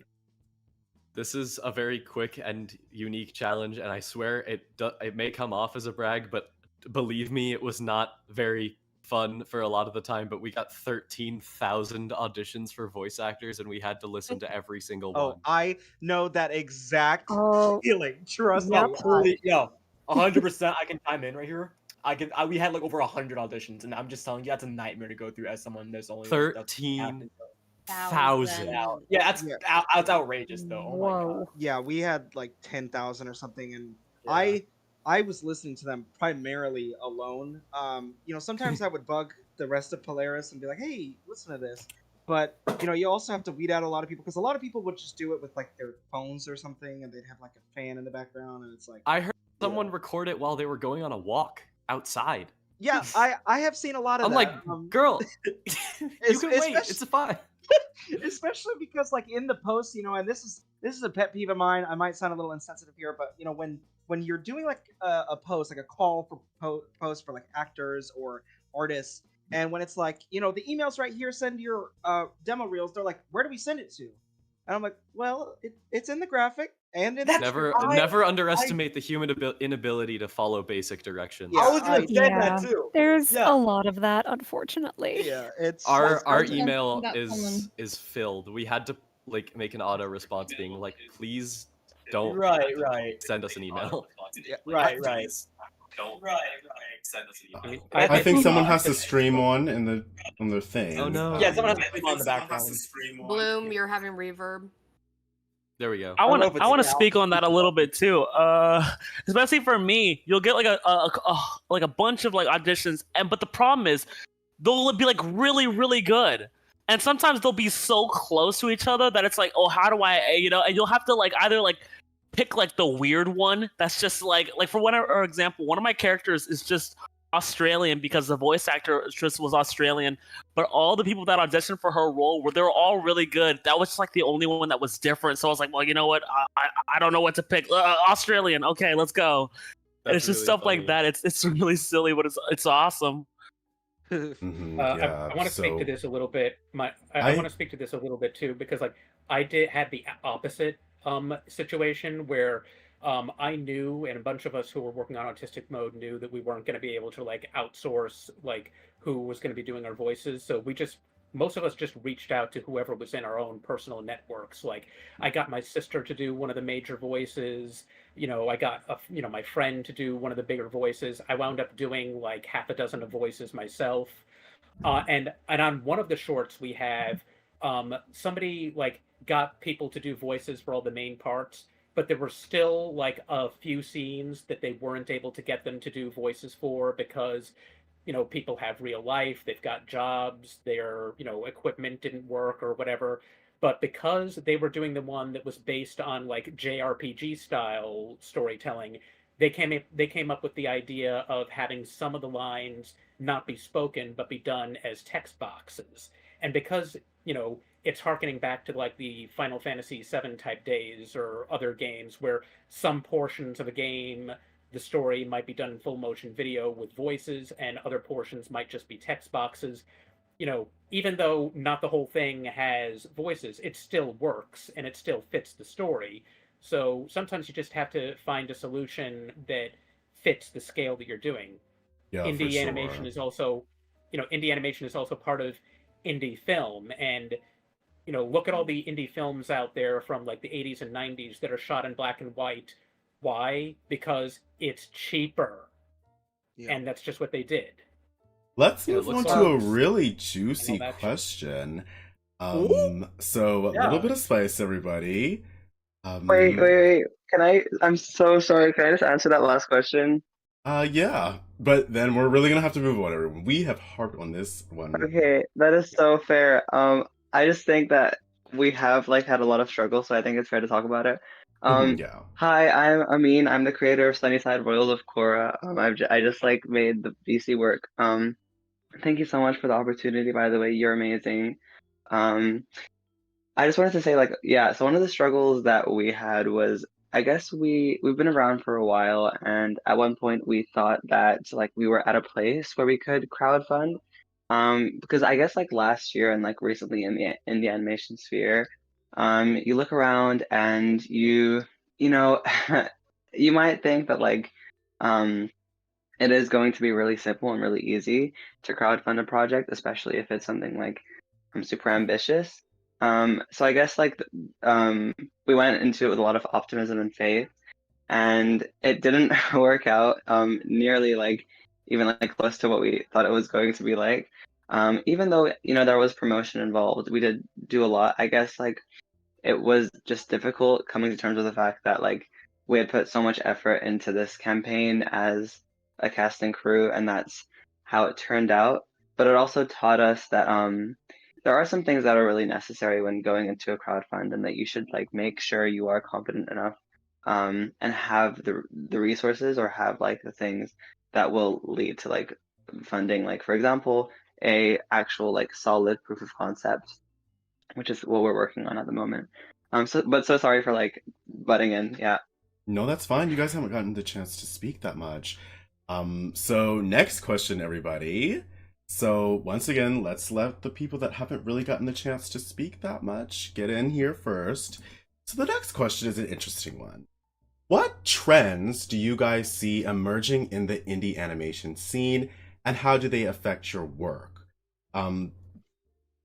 This is a very quick and unique challenge, and I swear it may come off as a brag, but believe me, it was not very fun for a lot of the time. But we got 13,000 auditions for voice actors, and we had to listen to every single Oh, one. I know that exact Oh, feeling. Trust me. yep. Yo, 100%. I can chime in right here. We had like over 100 auditions, and I'm just telling you, that's a nightmare to go through as someone that's only 13,000. Yeah, that's outrageous though. Oh my god. Yeah, we had like 10,000 or something, and Yeah. I was listening to them primarily alone. Sometimes I would bug the rest of Polaris and be like, "Hey, listen to this," But you also have to weed out a lot of people because a lot of people would just do it with like their phones or something, and they'd have like a fan in the background, and it's like I heard someone record it while they were going on a walk outside. Yeah, I have seen a lot of I'm that. like, girl, you can wait. It's fine. Especially because like in the post, and this is a pet peeve of mine. I might sound a little insensitive here, but when you're doing like a post, like a call for post for like actors or artists, and when it's like the email's right here, send your demo reels. They're like, where do we send it to? And I'm like, well, it's in the graphic and in Never underestimate the human inability to follow basic directions. I was gonna say that too. There's a lot of that, unfortunately. Yeah, it's our email is filled. We had to like make an auto response being like, please don't send us an email. Right. Send us an email. I think someone has to stream on on their thing. Oh no. Yeah, someone has to stream on the background. Bloom, you're having reverb. There we go. I want to speak on that a little bit too. Especially for me, you'll get like a bunch of like auditions, but the problem is they'll be like really, really good. And sometimes they'll be so close to each other that it's like, oh, how do I, and you'll have to like either like pick like the weird one that's just like for example, one of my characters is just Australian because the voice actor just was Australian, but all the people that auditioned for her role they were all really good. That was just like the only one that was different. So I was like, well, you know what? I don't know what to pick. Australian. Okay, let's go. And it's just really stuff funny. Like that. It's really silly, but it's awesome. I want to speak to this a little bit. I want to speak to this a little bit too because like I had the opposite situation where I knew, and a bunch of us who were working on Autistic Mode knew that we weren't going to be able to like outsource like who was going to be doing our voices. So most of us just reached out to whoever was in our own personal networks. Like I got my sister to do one of the major voices. I got my friend to do one of the bigger voices. I wound up doing like half a dozen of voices myself. And on one of the shorts we have somebody like got people to do voices for all the main parts, but there were still like a few scenes that they weren't able to get them to do voices for because people have real life, they've got jobs, their equipment didn't work or whatever. But because they were doing the one that was based on like JRPG style storytelling, they came up with the idea of having some of the lines not be spoken but be done as text boxes. And because it's harkening back to like the Final Fantasy VII type days or other games where some portions of a game, the story might be done in full motion video with voices and other portions might just be text boxes. Even though not the whole thing has voices, it still works and it still fits the story. So sometimes you just have to find a solution that fits the scale that you're doing. Yeah, indie animation is also, indie animation is also part of indie film, and look at all the indie films out there from like the 80s and 90s that are shot in black and white. Why? Because it's cheaper. Yeah. And that's just what they did. Let's move on to a really juicy question. So a little bit of spice, everybody. Wait. I'm so sorry. Can I just answer that last question? Yeah. But then we're really gonna have to move on, everyone. We have harped on this one. Okay, that is so fair. I just think that we have like had a lot of struggles, so I think it's fair to talk about it. Yeah. Hi, I'm Amin. I'm the creator of Sunnyside Royals of Korra. I just like made the VC work. Thank you so much for the opportunity, by the way. You're amazing. I just wanted to say, like, yeah, so one of the struggles that we had was, I guess we've been around for a while, and at one point we thought that like we were at a place where we could crowdfund. Because I guess like last year and like recently in the animation sphere, you look around and you you might think that like it is going to be really simple and really easy to crowdfund a project, especially if it's something like super ambitious. So I guess like we went into it with a lot of optimism and faith, and it didn't work out nearly like even like close to what we thought it was going to be like. Even though there was promotion involved, we did do a lot. I guess like it was just difficult coming to terms with the fact that like we had put so much effort into this campaign as a cast and crew, and that's how it turned out. But it also taught us that there are some things that are really necessary when going into a crowdfund, and that you should like make sure you are competent enough, and have the resources, or have like the things that will lead to like funding. Like for example, a actual like solid proof of concept, which is what we're working on at the moment. So sorry for like butting in. Yeah. No, that's fine. You guys haven't gotten the chance to speak that much. So next question, everybody. So once again, let's let the people that haven't really gotten the chance to speak that much get in here first. So the next question is an interesting one. What trends do you guys see emerging in the indie animation scene, and how do they affect your work?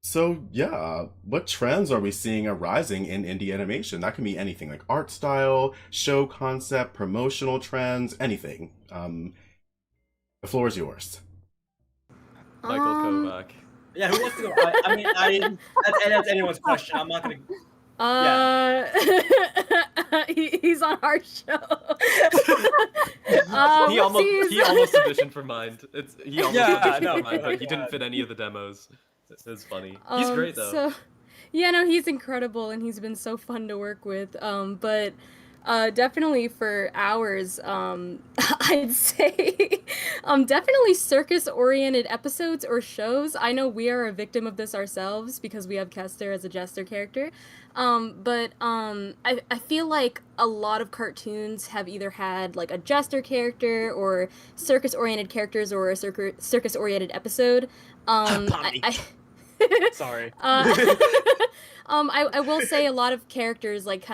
So yeah, what trends are we seeing arising in indie animation? That can be anything like art style, show concept, promotional trends, anything. The floor is yours. Michael Kovac. Yeah, who wants to go? That's anyone's question. I'm not gonna. He's on our show. He almost auditioned for Mind. He almost auditioned no, for Mind, but he yeah. didn't fit any of the demos. It was funny. He's great though. So, yeah, no, he's incredible and he's been so fun to work with. But definitely for hours, I'd say definitely circus-oriented episodes or shows. I know we are a victim of this ourselves because we have Kester as a jester character. But I feel like a lot of cartoons have either had like a jester character or circus-oriented characters or a circus-oriented episode. Sorry. I will say a lot of characters like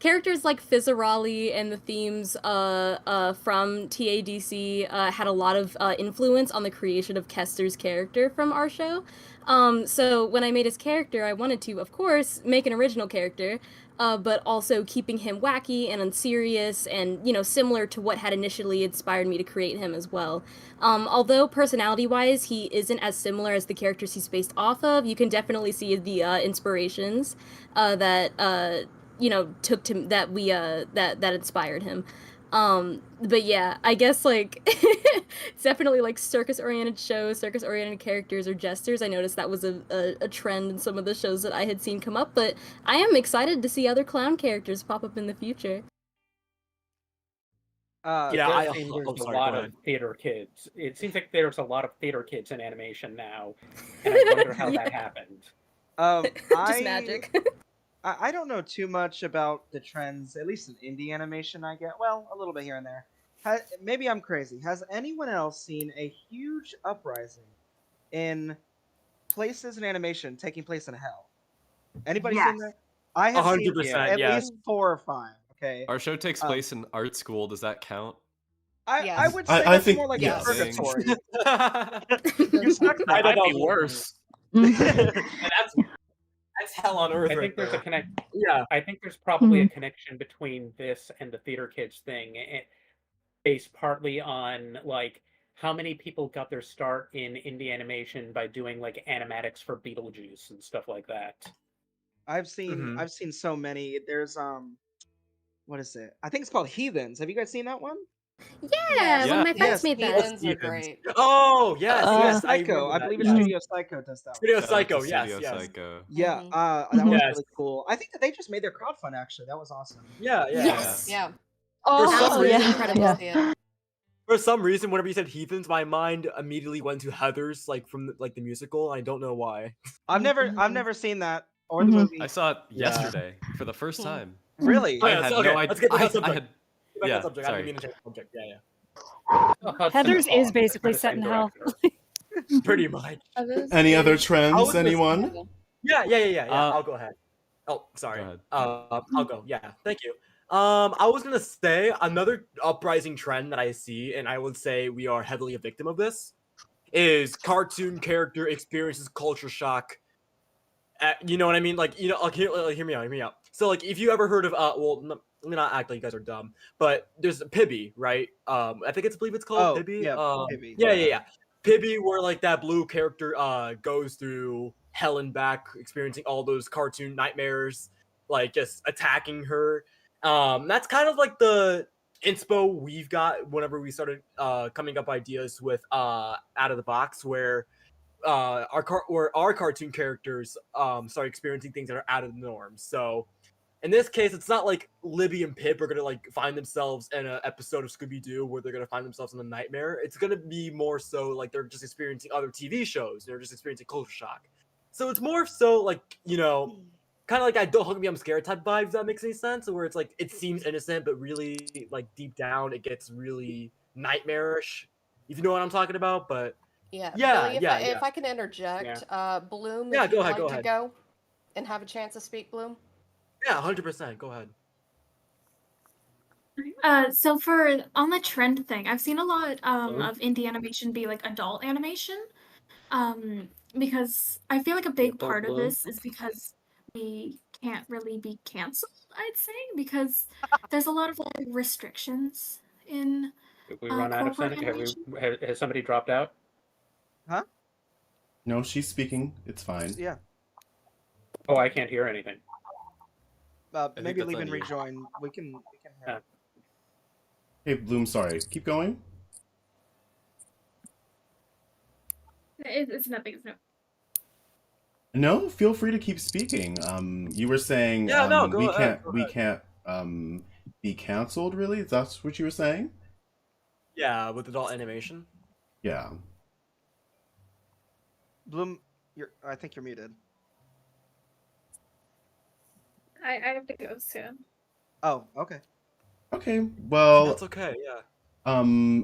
characters like Fizzarali and the themes from TADC had a lot of influence on the creation of Kester's character from our show. So when I made his character, I wanted to, of course, make an original character, but also keeping him wacky and unserious and, similar to what had initially inspired me to create him as well. Although personality-wise, he isn't as similar as the characters he's based off of, you can definitely see the inspirations that that inspired him. But yeah, I guess like it's definitely like circus-oriented shows, circus-oriented characters, or jesters. I noticed that was a trend in some of the shows that I had seen come up, but I am excited to see other clown characters pop up in the future. It seems there's a lot of theater kids. It seems like there's a lot of theater kids in animation now, and I wonder how that happened. Just magic. I don't know too much about the trends, at least in indie animation. I get well a little bit here and there. Maybe I'm crazy. Has anyone else seen a huge uprising in places in animation taking place in hell? Anybody seen that? I have 100%, seen at least 4 or 5. Okay. Our show takes place in art school. Does that count? I would say that's more like a purgatory. That might be worse. That's hell on earth. I think there's there. a connection. Yeah, I think there's probably a connection between this and the theater kids thing, based partly on like how many people got their start in indie animation by doing like animatics for Beetlejuice and stuff like that. I've seen so many. There's what is it? I think it's called Heathens. Have you guys seen that one? Yeah, one of my friends made that. Heathens are great. Oh, yes. Psycho. I believe it's Studio Psycho does that one. Studio Psycho, yes. Psycho. Yeah, that was really cool. I think that they just made their crowdfund, actually. That was awesome. Yeah. Yes. Yeah. For some reason, whenever you said Heathens, my mind immediately went to Heathers, like from the musical. I don't know why. I've never seen that or the movie. I saw it yesterday for the first time. Really? Oh, I had no idea. Let's get to that subject. I had, subject. sorry. I didn't mean to change the subject. Yeah. Heather's is basically set in hell. Pretty much. Any other trends, anyone? Yeah. I'll go ahead. Oh, sorry. Go ahead. I'll go. Yeah, thank you. I was gonna say another uprising trend that I see, and I would say we are heavily a victim of this, is cartoon character experiences culture shock. You know what I mean? Like, hear me out. So, like, if you ever heard of let me not act like you guys are dumb, but there's Pibby, right? I believe it's called Pibby. Yeah, Pibby. Yeah. Pibby, where like that blue character goes through hell and back, experiencing all those cartoon nightmares, like just attacking her. That's kind of like the inspo we've got whenever we started coming up ideas with Out of the Box, where where our cartoon characters start experiencing things that are out of the norm. So in this case, it's not like Libby and Pip are gonna like find themselves in an episode of Scooby-Doo where they're gonna find themselves in a nightmare. It's gonna be more so like they're just experiencing other TV shows. They're just experiencing culture shock. So it's more so like, you know, kind of like I Don't Hug Me, I'm Scared type vibes. That makes any sense? Where it's like it seems innocent, but really like deep down it gets really nightmarish. If you know what I'm talking about, but Yeah, yeah, Billy, yeah, if I can interject, Bloom, Yeah, if go you'd ahead, like go to ahead. go and have a chance to speak, Bloom. Yeah, 100%. Go ahead. So for on the trend thing, I've seen a lot Mhm. of indie animation be like adult animation. Because I feel like a big part of this is because we can't really be canceled, I'd say, because there's a lot of like restrictions in Did we run out of corporate Seneca? animation. Has somebody dropped out? Huh? No, she's speaking. It's fine. Yeah. Oh, I can't hear anything. Maybe that's leave on and you. rejoin. We can hear. Hey, Bloom, sorry. Keep going. It's nothing. It's no. No, feel free to keep speaking. You were saying Yeah, no, go we ahead, can't we can't be canceled, really? Is that what you were saying? Yeah, with adult animation. Yeah. Bloom, I think you're muted. I have to go soon. Oh, okay. Okay. Well, That's okay. Yeah.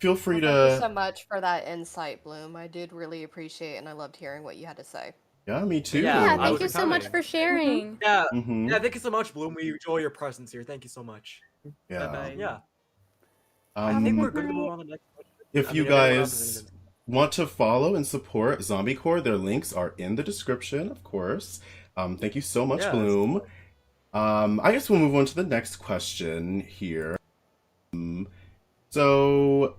Feel free Well, thank you to. so much for that insight, Bloom. I did really appreciate it, and I loved hearing what you had to say. Yeah, me too. Yeah, I thank was you so much for sharing. Yeah, Mhm. yeah. Thank you so much, Bloom. We enjoy your presence here. Thank you so much. Yeah. Bye-bye. Yeah. Um, I think we're good to move on to the next question. If I you mean, everyone else is guys want to follow and support Zombie Core, their links are in the description, of course. Thank you so much, Yes. Bloom. I guess we'll move on to the next question here. Sorry,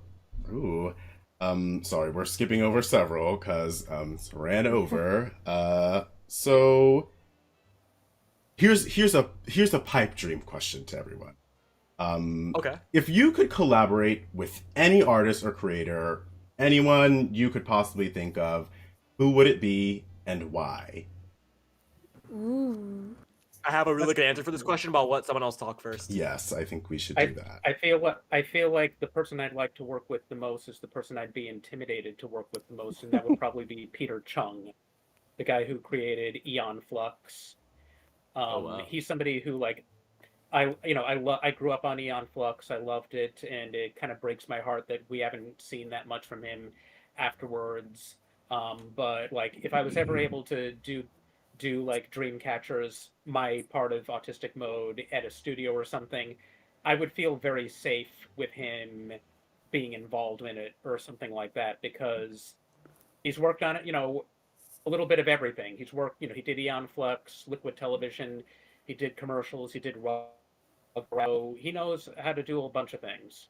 we're skipping over several because ran over. So here's a pipe dream question to everyone. Okay. If you could collaborate with any artist or creator, anyone you could possibly think of, who would it be and why? Ooh. I have a really good answer for this question, but I'll let someone else talk first. Yes, I think we should I do that. I feel like the person I'd like to work with the most is the person I'd be intimidated to work with the most, and that would probably be Peter Chung, the guy who created Eon Flux. wow. He's somebody who like I grew up on Eon Flux. I loved it, and it kind of breaks my heart that we haven't seen that much from him afterwards. But like, if I was ever able to do like Dreamcatcher's my part of Autistic Mode at a studio or something, I would feel very safe with him being involved in it or something like that, because he's worked on it, a little bit of everything. He's worked, he did Eon Flux, Liquid Television, he did commercials, he did Raw. He knows how to do a bunch of things.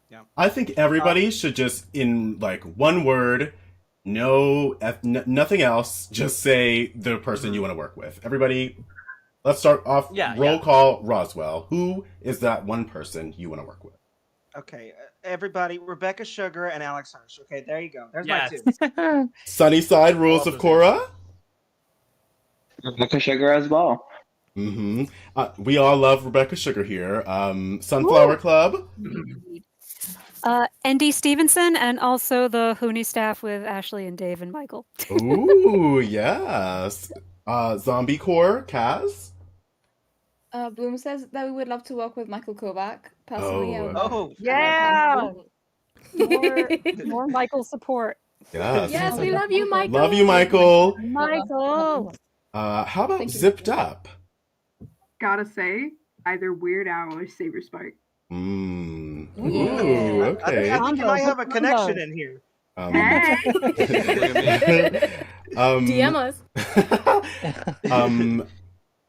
Yeah. I think everybody should just, in like one word, nothing else, just say the person you want to work with. Everybody, let's start off. Roll call, Roswell. Who is that one person you want to work with? Okay, everybody, Rebecca Sugar and Alex Hirsch. Okay, there you go. There's Yes. my two. Sunnyside Royals of Korra. Rebecca Sugar as well. Mm-hmm. We all love Rebecca Sugar here. Sunflower Club. Andy Stevenson, and also the Hooney staff with Ashley and Dave and Michael. Ooh, yes. Zombie Core, Kaz. Bloom says that we would love to work with Michael Kovac. Personally, I would Oh. love Yeah! More Michael support. Yes. Yes, we love you, Michael. Love you, Michael. Michael. How about Zipped Up? Gotta say, either Weird Al or Saber Spark. Ooh, I okay. think you might have a connection in here. DM us.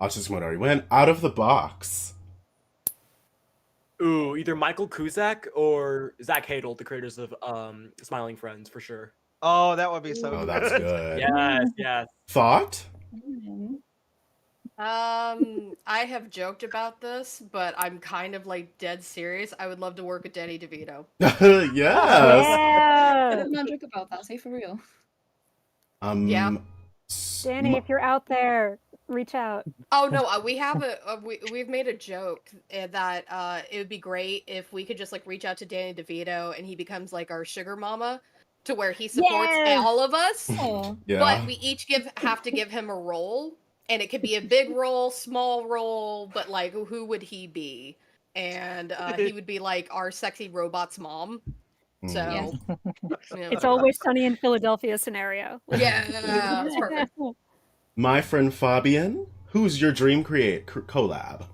Autistic Mode already went. Out of the Box. Ooh, either Michael Cusack or Zach Hadel, the creators of Smiling Friends, for sure. Oh, that would be so Oh, good. that's good. Yes, yes. Thought? I have joked about this, but I'm kind of like dead serious. I would love to work with Danny DeVito. Yes. I did not joke about that. Say for real. Yeah. Danny, if you're out there, reach out. Oh no, we have we've made a joke that it would be great if we could just like reach out to Danny DeVito and he becomes like our sugar mama, to where he supports all of us. Yeah. But we each have to give him a role, and it could be a big role, small role, but like who would he be? And he would be like our sexy robot's mom. So yeah. It's always sunny in Philadelphia scenario. Yeah, that's perfect. My friend Fabian, who's your dream collab?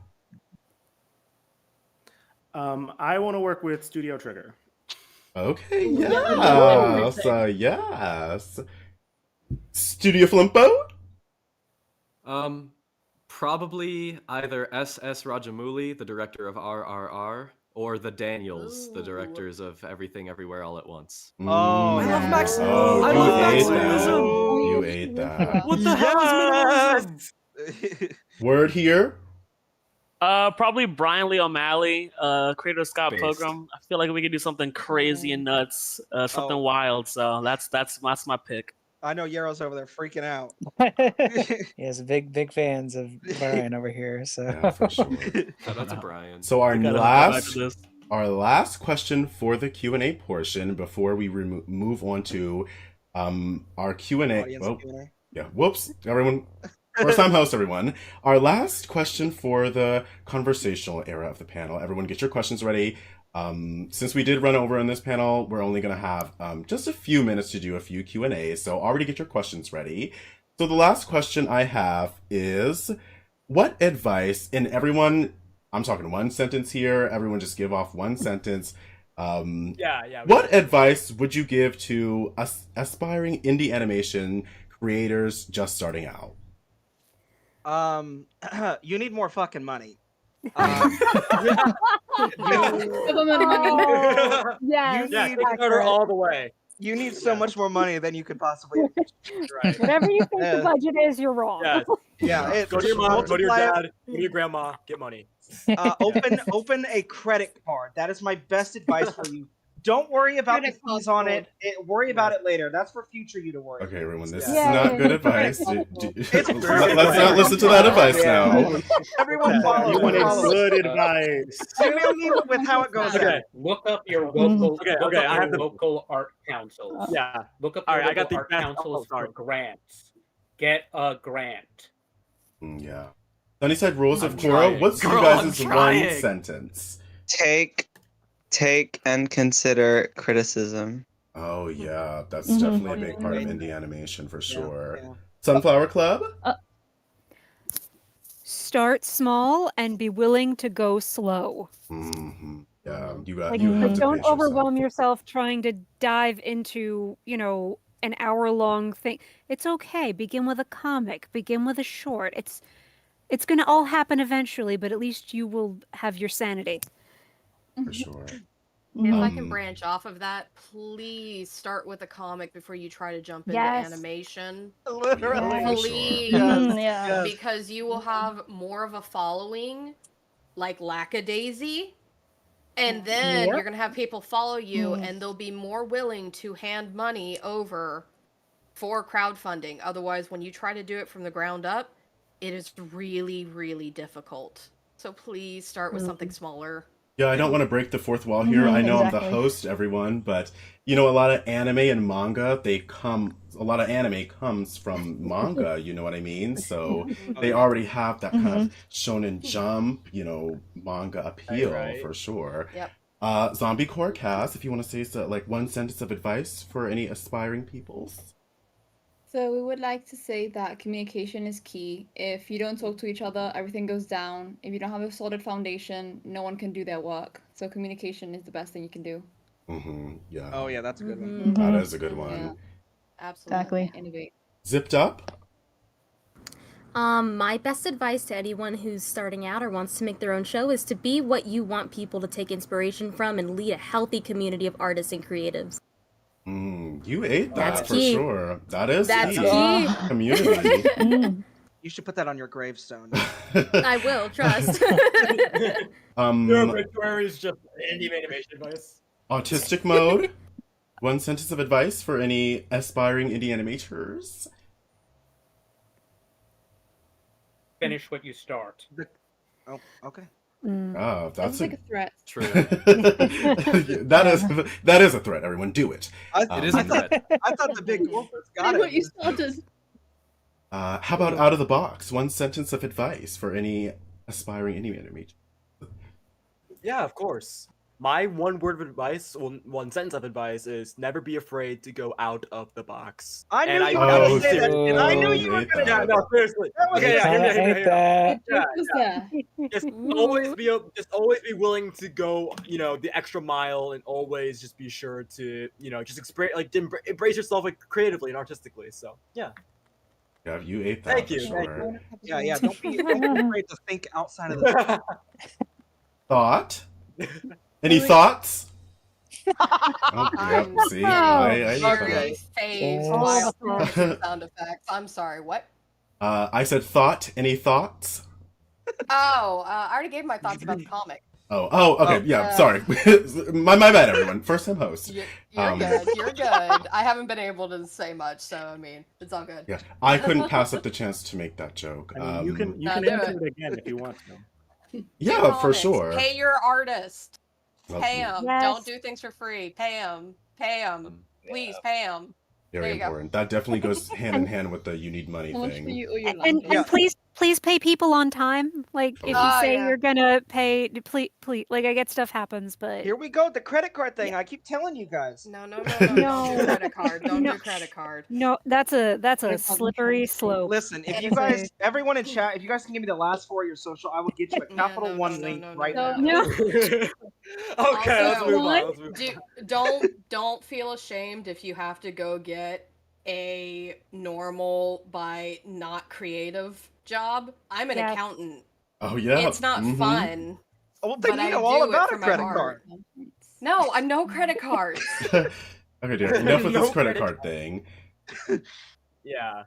I want to work with Studio Trigger. Okay, yes, yes. Studio Flimpo? Probably either S.S. Rajamouli, the director of RRR, or the Daniels, the directors of Everything Everywhere All at Once. Oh, I love Maximum. Oh, I love Maximum. You ate that. What the hell is minimalism? Word here. Probably Brian Lee O'Malley, creator of Scott Based. Pilgrim. I feel like we could do something crazy and nuts, something wild. So that's my pick. I know Yarrow's over there freaking out. Yes, big fans of Brian over here. So Yeah, for sure. Shout out to Brian. So our We gotta go back last to this. question for the Q&A portion before we move on to our Q&A. Audience Oh, Q&A. yeah. Whoops. Everyone. First time host, everyone. Our last question for the conversational era of the panel. Everyone get your questions ready. Since we did run over in this panel, we're only going to have just a few minutes to do a few Q&As, so already get your questions ready. So the last question I have is, what advice, and everyone, I'm talking one sentence here, everyone just give off one sentence. What advice would you give to aspiring indie animation creators just starting out? You need more fucking money. Yes, Kickstarter all the way. You need so much more money than you could possibly. Right. Whatever you think the budget is, you're wrong. Yeah. Go to your mom, go to your dad, go to your grandma, get money. Open a credit card. That is my best advice for you. Don't worry about the fees on it. Worry about it later. That's for future you to worry. Okay, everyone, this is not good advice. Let's not listen to that advice now. Everyone follow. You wanted good advice. With how it goes. Okay. Look up your local. Okay. I have the local art councils. Yeah. Look up All your right, I got local the art councils for grants. Get a grant. Yeah. Sunnyside Royals of trying. Cora, what's you Girl, guys' I'm one trying. sentence? Take and consider criticism. Oh yeah, that's definitely a big part of indie animation for sure. Sunflower Club? Start small and be willing to go slow. Mm-hmm. Yeah, you got Like, you have like to don't pace yourself. overwhelm yourself trying to dive into, an hour-long thing. It's okay. Begin with a comic. Begin with a short. It's gonna all happen eventually, but at least you will have your sanity. For sure. If I can branch off of that, please start with a comic before you try to jump into animation. Literally. Please. Yeah. Because you will have more of a following, like Lackadaisy, and then Yep. you're going to have people follow you, and they'll be more willing to hand money over for crowdfunding. Otherwise, when you try to do it from the ground up, it is really, really difficult. So please start with something smaller. Yeah, I don't want to break the fourth wall here. I know I'm the host, everyone, but a lot of anime and manga, a lot of anime comes from manga, you know what I mean? So they already have that kind of Shonen Jump, manga appeal for sure. Yep. Zombie Core Cast, if you want to say so, like one sentence of advice for any aspiring peoples. So we would like to say that communication is key. If you don't talk to each other, everything goes down. If you don't have a solid foundation, no one can do their work. So communication is the best thing you can do. Mm-hmm. Yeah. Oh yeah, that's a good one. That is a good one. Yeah. Absolutely. Innovate. Zipped Up? My best advice to anyone who's starting out or wants to make their own show is to be what you want people to take inspiration from and lead a healthy community of artists and creatives. You ate that That's for key. sure. That is That's key. key. Community. You should put that on your gravestone. I will, trust. Your obituary is just indie animation advice. Autistic Mode. One sentence of advice for any aspiring indie animators. Finish what you start. Oh, okay. Oh, that's like a threat. True. that is a threat. Everyone, do it. It is a threat. I thought the big corporates got What it. you started. How about out of the box? One sentence of advice for any aspiring indie animator. Yeah, of course. My one word of advice, one sentence of advice is never be afraid to go out of the box. I knew And you were going to say that. And I knew you were going to Yeah, no, seriously. Okay, yeah, hear me out. Just always be willing to go, the extra mile, and always just be sure to, just embrace yourself creatively and artistically. So yeah. Yeah, you ate that. Thank for you. Sure. Yeah. Don't be afraid to think outside of the box. Thought? Any thoughts? Okay, see, I Jerry saves wild sound effects. I'm sorry, what? I said thought. Any thoughts? Oh, I already gave my thoughts about the comic. Oh, okay, yeah, sorry. my bad, everyone. First time host. You're good. You're good. I haven't been able to say much, so I mean, it's all good. Yeah, I couldn't pass up the chance to make that joke. I mean, you can do answer it. it again if you want to. Yeah, for sure. Pay your artist. Well, Pay him. Yes. Don't do things for free. Pay him. Pay him. Please pay him. Very There you go. important. That definitely goes hand in hand with the you need money How much thing. for you or your And please pay people on time. Like if you say yeah. you're gonna pay, please, like I get stuff happens, but Here we go, the credit card thing. I keep telling you guys. No. Don't do credit card. Don't do credit card. no, that's a slippery slope. Listen, if you guys, everyone in chat, if you guys can give me the last 4 of your social, I will get you a Capital One link right now. Okay, let's move on. Don't feel ashamed if you have to go get a normal by not creative job. I'm an accountant. Oh yeah. It's not fun. Well, then but you I know all do it about for a my credit art. card. No, I'm no credit cards. Okay, dear. Enough with No this credit credit card thing. Yeah.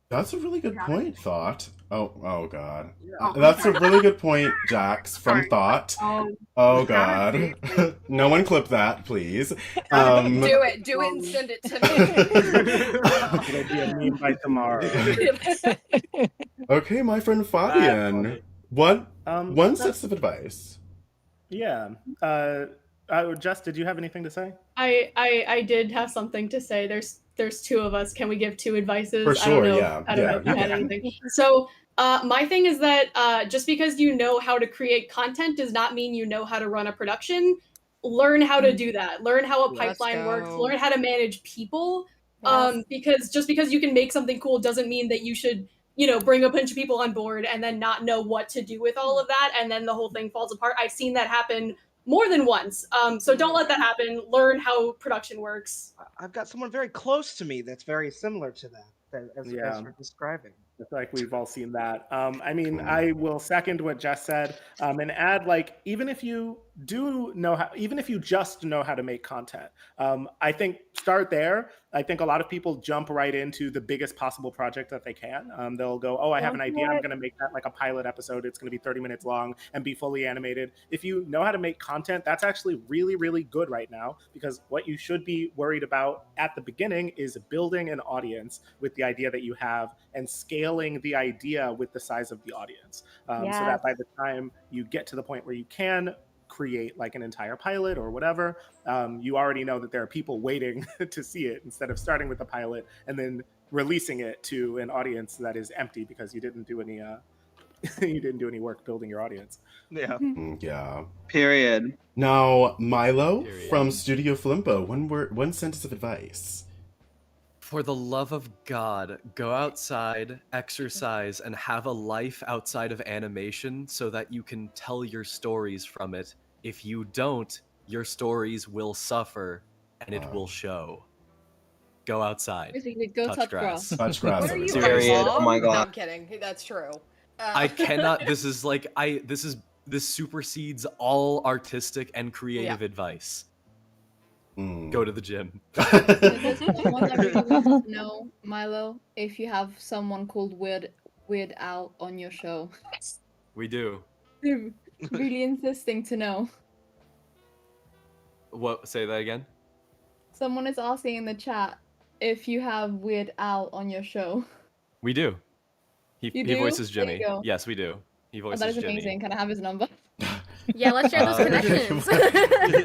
That's a really good point, Thought. Oh God. That's a really good point, Jax, from Thought. Oh God. No one clip that, please. Do it and send it to It'll be a meme by tomorrow. me. Okay, my friend Fabian. One sentence of advice. Yeah. Jess, did you have anything to say? I did have something to say. There's two of us. Can we give two advices? For sure, I don't know. yeah. I don't know if you had anything. So my thing is that just because you know how to create content does not mean you know how to run a production. Learn how to do that. Learn how a pipeline works. Learn how to manage people. Because just because you can make something cool doesn't mean that you should, bring a bunch of people on board and then not know what to do with all of that, and then the whole thing falls apart. I've seen that happen more than once. So don't let that happen. Learn how production works. I've got someone very close to me that's very similar to that, as you're describing. I feel like we've all seen that. I mean, I will second what Jess said and add, even if you just know how to make content, I think start there. I think a lot of people jump right into the biggest possible project that they can. They'll go, oh, I have an idea. I'm going to make that like a pilot episode. It's going to be 30 minutes long and be fully animated. If you know how to make content, that's actually really, really good right now, because what you should be worried about at the beginning is building an audience with the idea that you have and scaling the idea with the size of the audience. So that by the time you get to the point where you can create like an entire pilot or whatever, you already know that there are people waiting to see it, instead of starting with the pilot and then releasing it to an audience that is empty because you didn't do any work building your audience. Yeah. Yeah. Period. Now, Milo from Studio Flimpo, one sentence of advice. For the love of God, go outside, exercise, and have a life outside of animation so that you can tell your stories from it. If you don't, your stories will suffer, and it will show. Go outside. Basically, go touch grass. Touch grass. What are you, Period. Oh my No, God. I'm kidding. That's true. I cannot. This supersedes all artistic and creative advice. Go to the gym. Someone that really wants to know, Milo, if you have someone called Weird Al on your show. We do. They're really insisting to know. What? Say that again. Someone is asking in the chat if you have Weird Al on your show. We do. He You do? voices There you Jimmy. go. Yes, we do. He Oh, voices that is Jimmy. amazing. Can I have his number? Yeah, let's share those connections.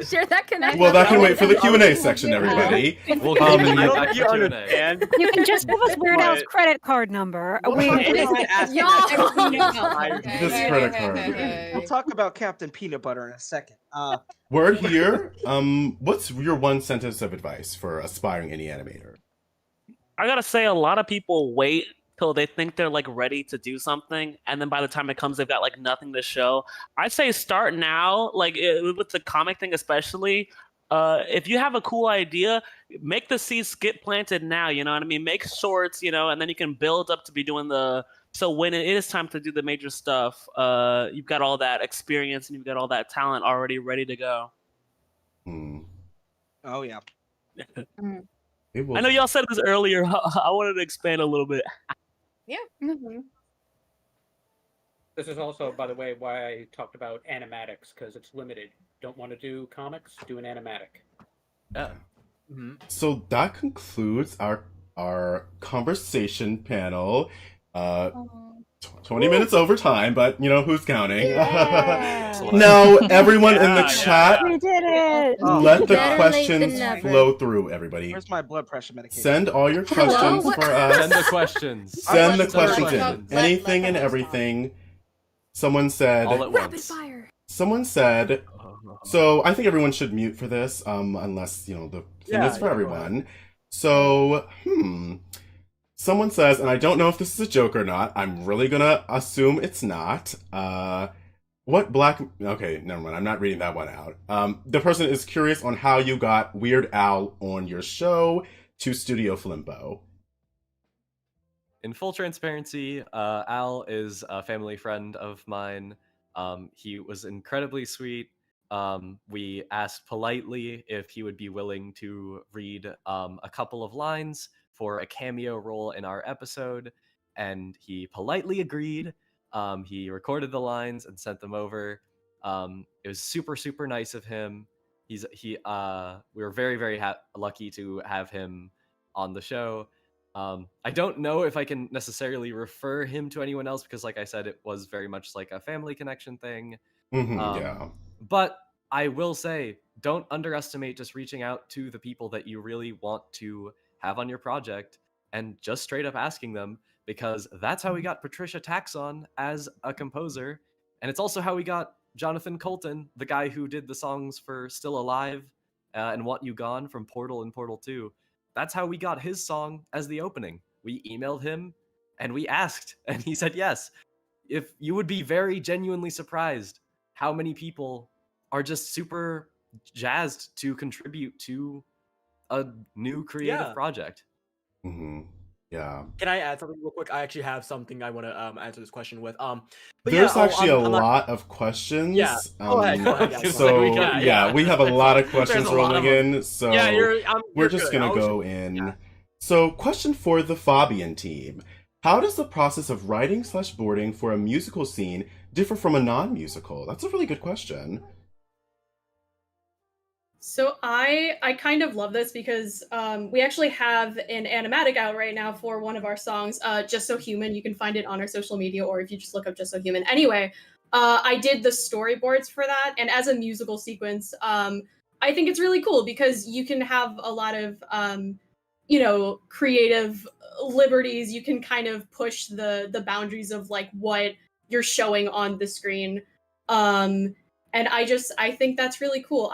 Share that connection. Well, that can wait for the Q&A section, everybody. We'll Um, continue I don't back think to you Q&A. You can just give us Weird Al's credit card number. We This credit card. We'll talk about Captain Peanut Butter in a second. Word here. What's your one sentence of advice for aspiring indie animator? I gotta say, a lot of people wait till they think they're like ready to do something, and then by the time it comes, they've got like nothing to show. I say start now, like with the comic thing especially. If you have a cool idea, make the seeds get planted now. You know what I mean? Make shorts, and then you can build up to be doing the. So when it is time to do the major stuff, you've got all that experience and you've got all that talent already ready to go. Oh yeah. I know y'all said this earlier. I wanted to expand a little bit. Yeah. This is also, by the way, why I talked about animatics, because it's limited. Don't want to do comics? Do an animatic. Yeah. So that concludes our conversation panel. 20 minutes over time, but who's counting? Now, everyone in the chat, We did it! let the questions flow through, everybody. Where's my blood pressure medication? Send all your questions for us. Send the questions. Send the questions in. Anything and everything. Someone said... All at once. Someone said... So, I think everyone should mute for this, unless, the thing is for everyone. So, Someone says, and I don't know if this is a joke or not, I'm really gonna assume it's not, what black... Okay, never mind, I'm not reading that one out. The person is curious on how you got Weird Al on your show to Studio Flimbo. In full transparency, Al is a family friend of mine. He was incredibly sweet. We asked politely if he would be willing to read a couple of lines for a cameo role in our episode, and he politely agreed. He recorded the lines and sent them over. It was super, super nice of him. We were very, very lucky to have him on the show. I don't know if I can necessarily refer him to anyone else because, like I said, it was very much like a family connection thing. Yeah. But I will say, don't underestimate just reaching out to the people that you really want to have on your project and just straight up asking them, because that's how we got Patricia Taxon as a composer, and it's also how we got Jonathan Colton, the guy who did the songs for Still Alive and Want You Gone from Portal and Portal 2. That's how we got his song as the opening. We emailed him and we asked, and he said yes. If you would be very genuinely surprised how many people are just super jazzed to contribute to a new creative project. Yeah. Can I add something real quick? I actually have something I want to answer this question with. But There's yeah, actually I'm a not- lot of questions. Yeah. Go ahead, guys. So Yeah. we have a lot of There's questions a lot rolling of them. in. So Yeah, we're you're just good. gonna go in. So, question for the Fabian team: how does the process of writing/boarding for a musical scene differ from a non-musical? That's a really good question. So I kind of love this because we actually have an animatic out right now for one of our songs, Just So Human. You can find it on our social media, or if you just look up Just So Human. Anyway, I did the storyboards for that, and as a musical sequence, I think it's really cool because you can have a lot of creative liberties. You can kind of push the boundaries of like what you're showing on the screen. And I think that's really cool.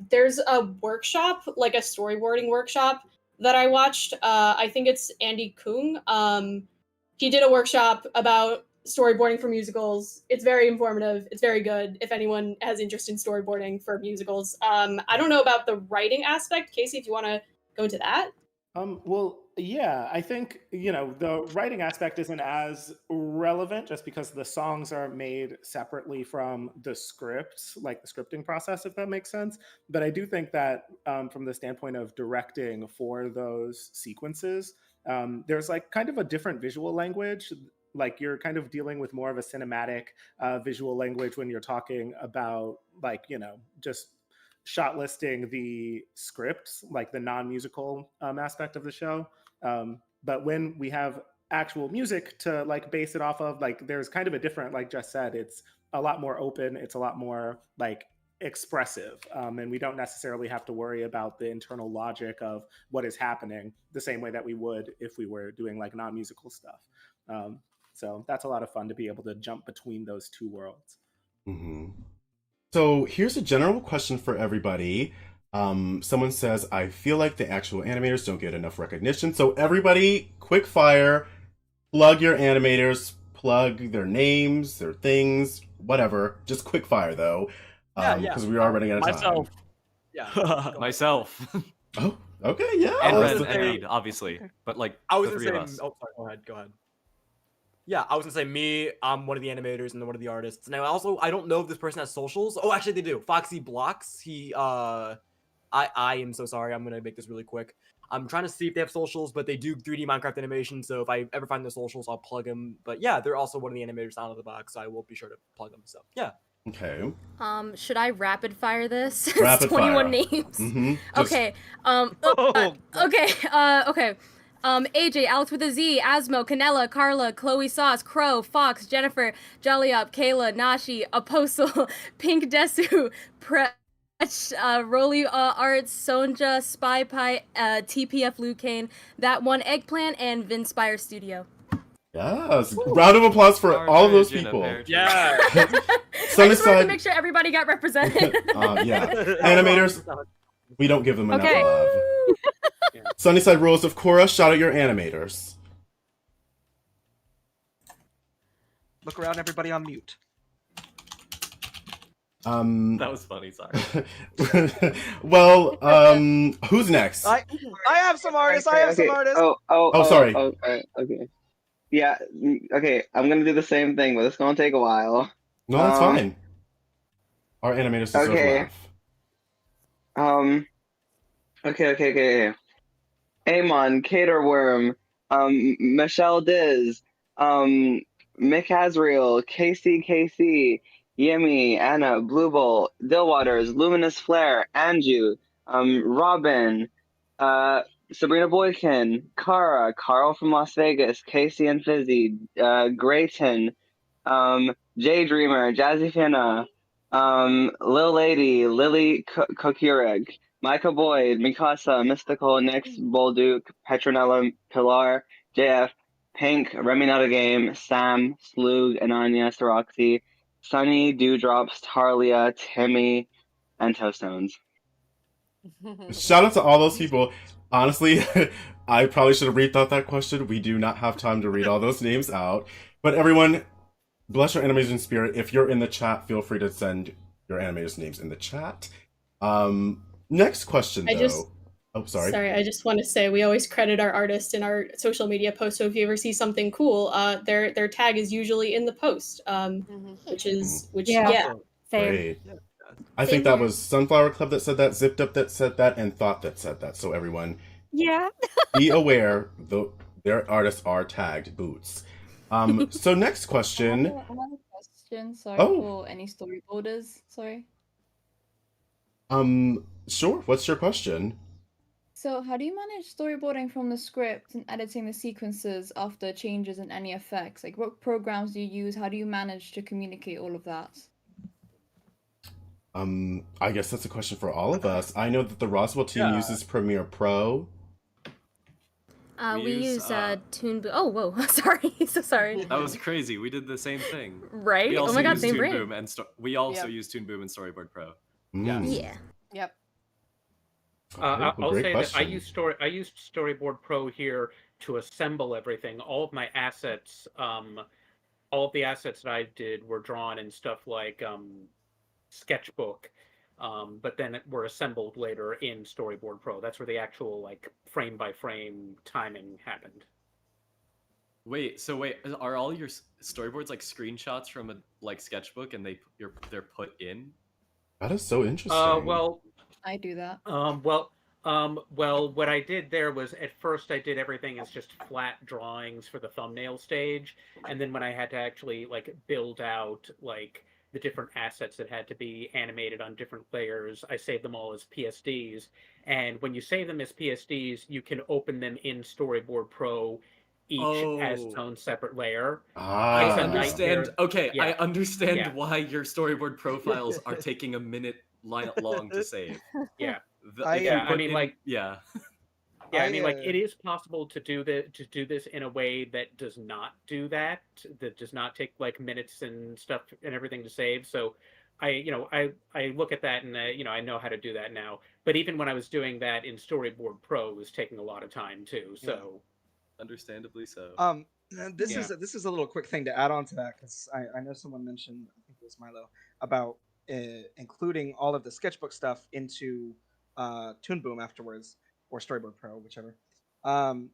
There's a workshop, like a storyboarding workshop that I watched. I think it's Andy Kung. He did a workshop about storyboarding for musicals. It's very informative. It's very good if anyone has interest in storyboarding for musicals. I don't know about the writing aspect. Casey, if you want to go into that. Well, Yeah, I think, the writing aspect isn't as relevant just because the songs are made separately from the scripts, like the scripting process, if that makes sense. But I do think that from the standpoint of directing for those sequences, there's like kind of a different visual language. Like you're kind of dealing with more of a cinematic visual language when you're talking about, like, just shot listing the scripts, like the non-musical aspect of the show. But when we have actual music to like base it off of, like there's kind of a different, like Jess said, it's a lot more open, it's a lot more like expressive, and we don't necessarily have to worry about the internal logic of what is happening the same way that we would if we were doing like non-musical stuff. So that's a lot of fun to be able to jump between those two worlds. Mm-hmm. So here's a general question for everybody. Someone says, I feel like the actual animators don't get enough recognition. So everybody, quick fire, plug your animators, plug their names, their things, whatever. Just quick fire though, because we are running out of time. Myself. Yeah. Myself. Oh, okay, yeah. And Ren and Reed, obviously. But like I was the gonna three say, of us. oh, sorry, go ahead. Yeah, I was gonna say me. I'm one of the animators and one of the artists. Now, also, I don't know if this person has socials. Oh, actually, they do. Foxy Blocks. I am so sorry. I'm gonna make this really quick. I'm trying to see if they have socials, but they do 3D Minecraft animation. So if I ever find their socials, I'll plug them. But yeah, they're also one of the animators out of the box. So I will be sure to plug them. So yeah. Okay. Should I rapid fire this? Rapid 21 fire. names. Mm-hmm. Okay. Okay. AJ, Alex with a Z, Asmo, Canella, Carla, Chloe Sauce, Crow, Fox, Jennifer, Jollyup, Kayla, Nashi, Apostle, Pink Desu, Rolly Arts, Sonja, Spy Pie, TPF Lucane, That One Eggplant, and Vinspire Studio. Yes. Round of applause for all of those people. Yeah. I just wanted to make sure everybody got represented. Yeah. Animators, we don't give them enough Okay. love. Sunnyside Royals of Korra, shout out your animators. Look around, everybody on mute. That was funny, sorry. Well, who's next? I have some artists. I have some artists. Sorry. Okay. Yeah. Okay. I'm gonna do the same thing, but it's gonna take a while. No, that's fine. Our animators deserve laugh. Okay. Amon, Caterworm, Michelle Diz, Mick Asriel, KC, Yemi, Anna, Blue Bolt, Dillwaters, Luminous Flare, Anju, Robin, Sabrina Boykin, Kara, Carl from Las Vegas, Casey and Fizzy, Grayton, Jay Dreamer, Jazzy Fiona, Lil Lady, Lily Kokireg, Micah Boyd, Mikasa, Mystical, Nix, Bolduke, Petronella, Pilar, JF, Pink, Remy Not a Game, Sam, Slug, Ananya, Siroxy, Sunny, Dewdrops, Tarlia, Timmy, and Toestones. Shout out to all those people. Honestly, I probably should have rethought that question. We do not have time to read all those names out. But everyone, bless your animation spirit. If you're in the chat, feel free to send your animators' names in the chat. Next question, though. Sorry, I just want to say we always credit our artists in our social media posts. So if you ever see something cool, their tag is usually in the post, which yeah. Great. I think that was Sunflower Club that said that, Zipped Up that said that, and Thought that said that. So everyone, be aware their artists are tagged boots. So next question. Another question. Sorry for any storyboarders. Sorry. Sure. What's your question? So, how do you manage storyboarding from the script and editing the sequences after changes in any effects? Like, what programs do you use? How do you manage to communicate all of that? I guess that's a question for all of us. I know that the Roswell team uses Premiere Pro. We use Toon Boom. Oh, whoa! Sorry, so sorry. That was crazy. We did the same thing. Right? We also Oh my god, use same Toon brain. Boom and we also use Toon Boom and Storyboard Pro. Yeah. Yep. I'll great say that I question. use Storyboard Pro here to assemble everything. All of my assets, all of the assets that I did were drawn in stuff like Sketchbook, but then were assembled later in Storyboard Pro. That's where the actual like frame by frame timing happened. Wait, are all your storyboards like screenshots from a like sketchbook, and they're put in? That is so interesting. Well, I do that. Well, what I did there was at first I did everything as just flat drawings for the thumbnail stage, and then when I had to actually like build out like the different assets that had to be animated on different layers, I saved them all as PSDs. And when you save them as PSDs, you can open them in Storyboard Pro, each as its own separate layer. I understand. Okay, Yeah. I understand Yeah. why your storyboard profiles are taking a minute long to save. Yeah. If you I put mean, in- like, yeah. Yeah, I mean, like it is possible to do this in a way that does not do that. That does not take like minutes and stuff and everything to save. So, I look at that and I know how to do that now. But even when I was doing that in Storyboard Pro, it was taking a lot of time too. So, Understandably so. This is a little quick thing to add on to that, because I know someone mentioned, I think it was Milo, about including all of the sketchbook stuff into Toon Boom afterwards, or Storyboard Pro, whichever.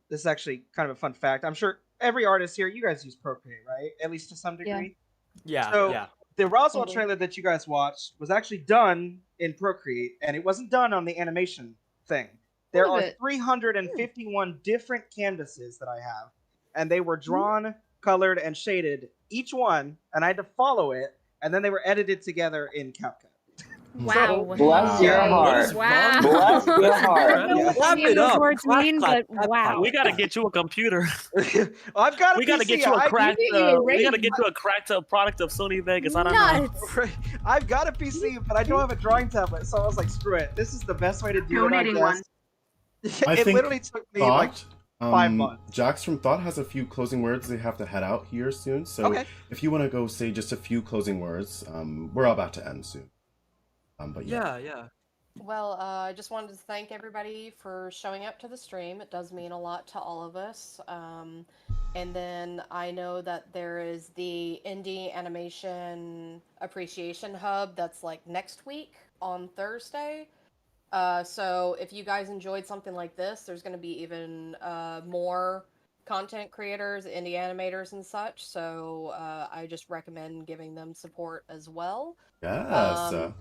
This is actually kind of a fun fact. I'm sure every artist here, you guys use Procreate, right? At least to some degree. Yeah. So Yeah. the Roswell trailer that you guys watched was actually done in Procreate, and it wasn't done on the animation thing. There are 351 different canvases that I have, and they were drawn, colored, and shaded, each one, and I had to follow it, and then they were edited together in CapCut. Wow. Bless your heart. Wow. Bless your heart. Clap Any of it those up. words Clap, mean, clap, but clap, wow. clap. We gotta get you a computer. I've got a We gotta PC. get you a cracked. We gotta get you a a cracked up product of Sony Vegas. I don't know. I've got a PC, but I don't have a drawing tablet, so I was like, screw it. This is the best way to do Donating it, I guess. I It think literally took me like Thought, 5 months. Jax from Thought has a few closing words. They have to head out here soon. So Okay. if you want to go say just a few closing words, we're about to end soon. But yeah. Yeah. Well, I just wanted to thank everybody for showing up to the stream. It does mean a lot to all of us. And then I know that there is the Indie Animation Appreciation Hub that's like next week on Thursday. So if you guys enjoyed something like this, there's going to be even more content creators, indie animators, and such. So I just recommend giving them support as well. Yes.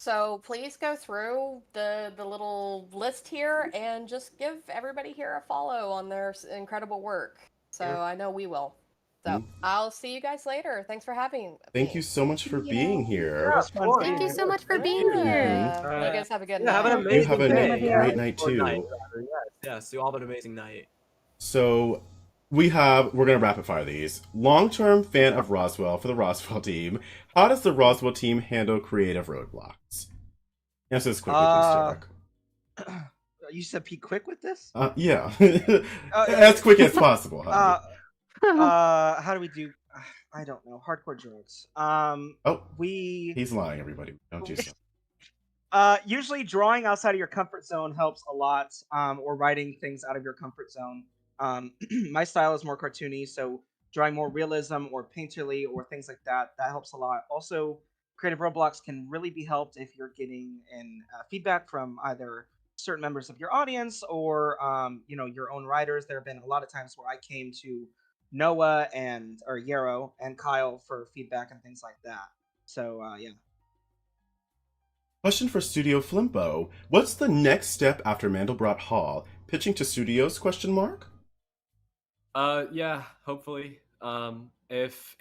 So please go through the little list here and just give everybody here a follow on their incredible work. So I know we will. So I'll see you guys later. Thanks for having me. Thank you so much for being here. Thank you so much for being here. You guys have a good Yeah, have night. an amazing You have a day. great night Or too. rather. Yes, you all have an amazing night. So we're gonna rapid fire these. Long-term fan of Roswell for the Roswell team. How does the Roswell team handle creative roadblocks? Answer this quickly, please, Derek. You said be quick with this? Yeah. As quick as possible. How do we do? I don't know. Hardcore jokes. He's lying, everybody. Don't do so. Usually drawing outside of your comfort zone helps a lot, or writing things out of your comfort zone. My style is more cartoony, so drawing more realism or painterly or things like that helps a lot. Also, creative roadblocks can really be helped if you're getting feedback from either certain members of your audience or your own writers. There have been a lot of times where I came to Noah or Yarrow and Kyle for feedback and things like that. So yeah. Question for Studio Flimpo. What's the next step after Mandelbrot Hall? Pitching to studios? ? Yeah, hopefully. If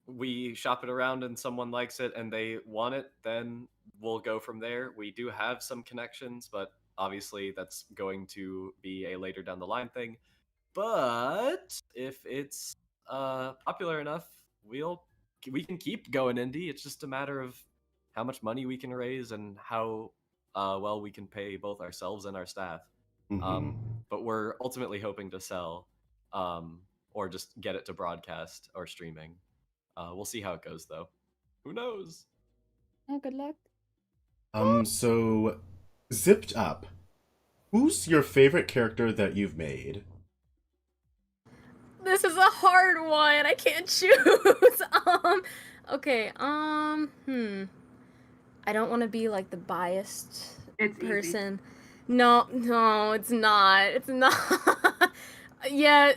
we shop it around and someone likes it and they want it, then we'll go from there. We do have some connections, but obviously that's going to be a later down the line thing. But if it's popular enough, we can keep going indie. It's just a matter of how much money we can raise and how well we can pay both ourselves and our staff. But we're ultimately hoping to sell, or just get it to broadcast or streaming. We'll see how it goes, though. Who knows? Oh, good luck. So, zipped up. Who's your favorite character that you've made? This is a hard one. I can't choose. Okay. I don't want to be like the biased It's easy. person. No, it's not. It's not. Yeah.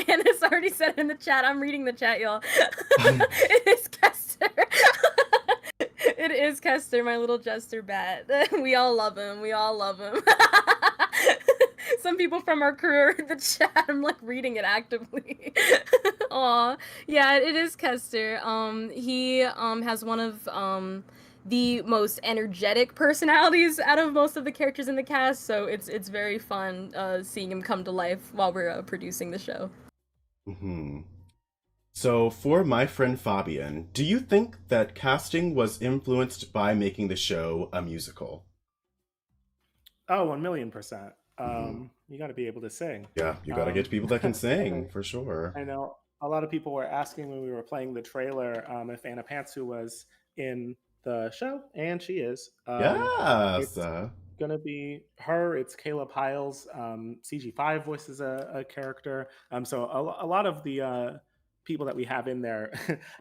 Anna's already said it in the chat. I'm reading the chat, y'all. It is Kester. It is Kester, my little jester bat. We all love him. We all love him. Some people from our crew are in the chat. I'm like reading it actively. Aw. Yeah, it is Kester. He has one of the most energetic personalities out of most of the characters in the cast, so it's very fun seeing him come to life while we're producing the show. Mm-hmm. So, for my friend Fabian, do you think that casting was influenced by making the show a musical? Oh, 1,000,000%. You got to be able to sing. Yeah, you got to get people that can sing, for sure. I know a lot of people were asking when we were playing the trailer if Anna Pantsu was in the show, and she is. Yes! It's going to be her. It's Caleb Hiles. CG5 voices a character. So a lot of the people that we have in there,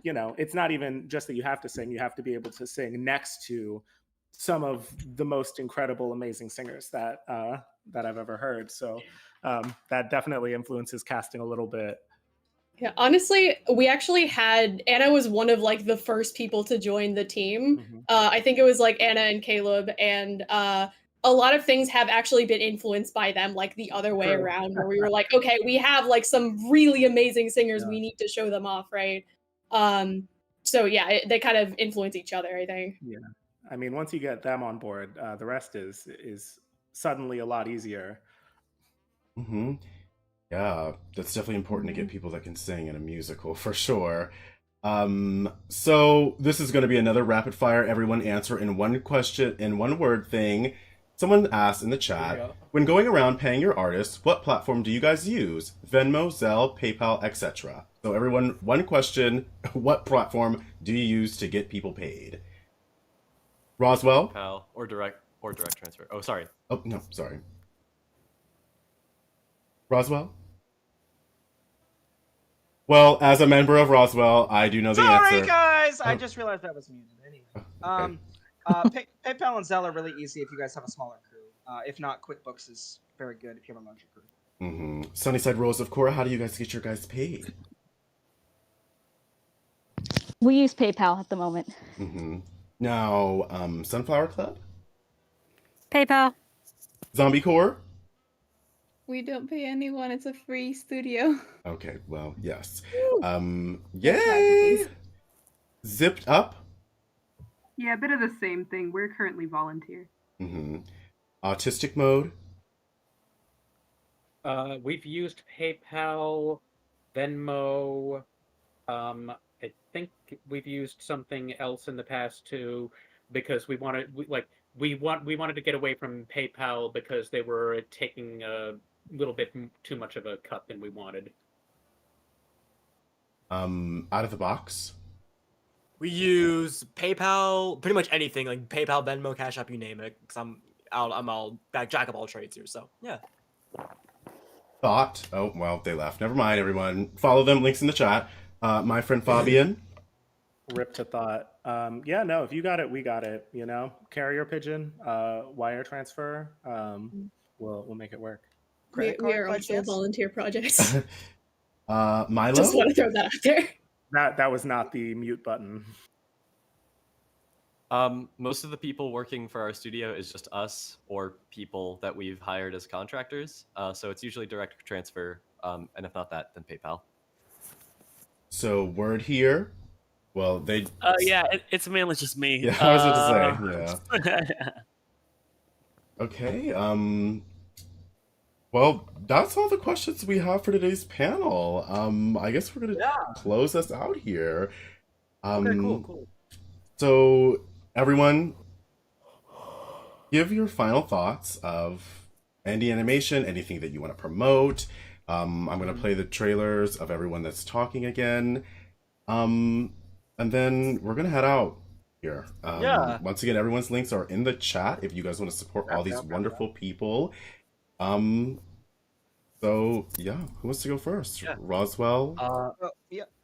you know, it's not even just that you have to sing. You have to be able to sing next to some of the most incredible, amazing singers that I've ever heard. So that definitely influences casting a little bit. Yeah, honestly, we actually had Anna was one of like the first people to join the team. I think it was like Anna and Caleb, and a lot of things have actually been influenced by them, like the other way True. around, where we were like, okay, we have like some really amazing singers, we need to show them off, right? So yeah, they kind of influence each other, I think. Yeah, I mean, once you get them on board, the rest is suddenly a lot easier. Mm-hmm. Yeah, that's definitely important to get people that can sing in a musical, for sure. So this is going to be another rapid fire, everyone answer in one question, in one word thing. Someone asked in the chat, when going around paying your artists, what platform do you guys use? Venmo, Zelle, PayPal, etc. So everyone, one question, what platform do you use to get people paid? Roswell? PayPal or direct transfer. Oh, sorry. Oh, no, sorry. Roswell? Well, as a member of Roswell, I do know the answer. Sorry, guys! I Oh. just realized that was muted. Anyway, Okay. PayPal and Zelle are really easy if you guys have a smaller crew. If not, QuickBooks is very good if you have a larger crew. Mm-hmm. Sunnyside Royals of Korra, how do you guys get your guys paid? We use PayPal at the moment. Mm-hmm. Now, Sunflower Club? PayPal. Zombie Corps? We don't pay anyone. It's a free studio. Okay, well, yes. Yay! Zipped Up? Yeah, a bit of the same thing. We're currently volunteer. Mm-hmm. Autistic Mode? We've used PayPal, Venmo. I think we've used something else in the past too, because we wanted to get away from PayPal because they were taking a little bit too much of a cut than we wanted. Out of the box? We use PayPal, pretty much anything, like PayPal, Venmo, Cash App, you name it. Because I'm all jack of all trades here. So yeah. Thought? Oh, well, they left. Never mind, everyone. Follow them. Links in the chat. My friend Fabian. Rip to Thought. Yeah, no, if you got it, we got it. You know, carrier pigeon, wire transfer. We'll make it work. We are also volunteer projects. Milo? Just want to throw that out there. That was not the mute button. Most of the people working for our studio is just us or people that we've hired as contractors. So it's usually direct transfer, and if not that, then PayPal. So word here. Well, they. Yeah, it's mainly just me. Yeah, I was about to say. Yeah. Okay. Well, that's all the questions we have for today's panel. I guess we're gonna close us out here. Okay, cool. So, everyone, give your final thoughts of indie animation, anything that you want to promote. I'm gonna play the trailers of everyone that's talking again. And then we're gonna head out here. Once again, everyone's links are in the chat if you guys want to support all these wonderful people. So yeah, who wants to go first? Roswell?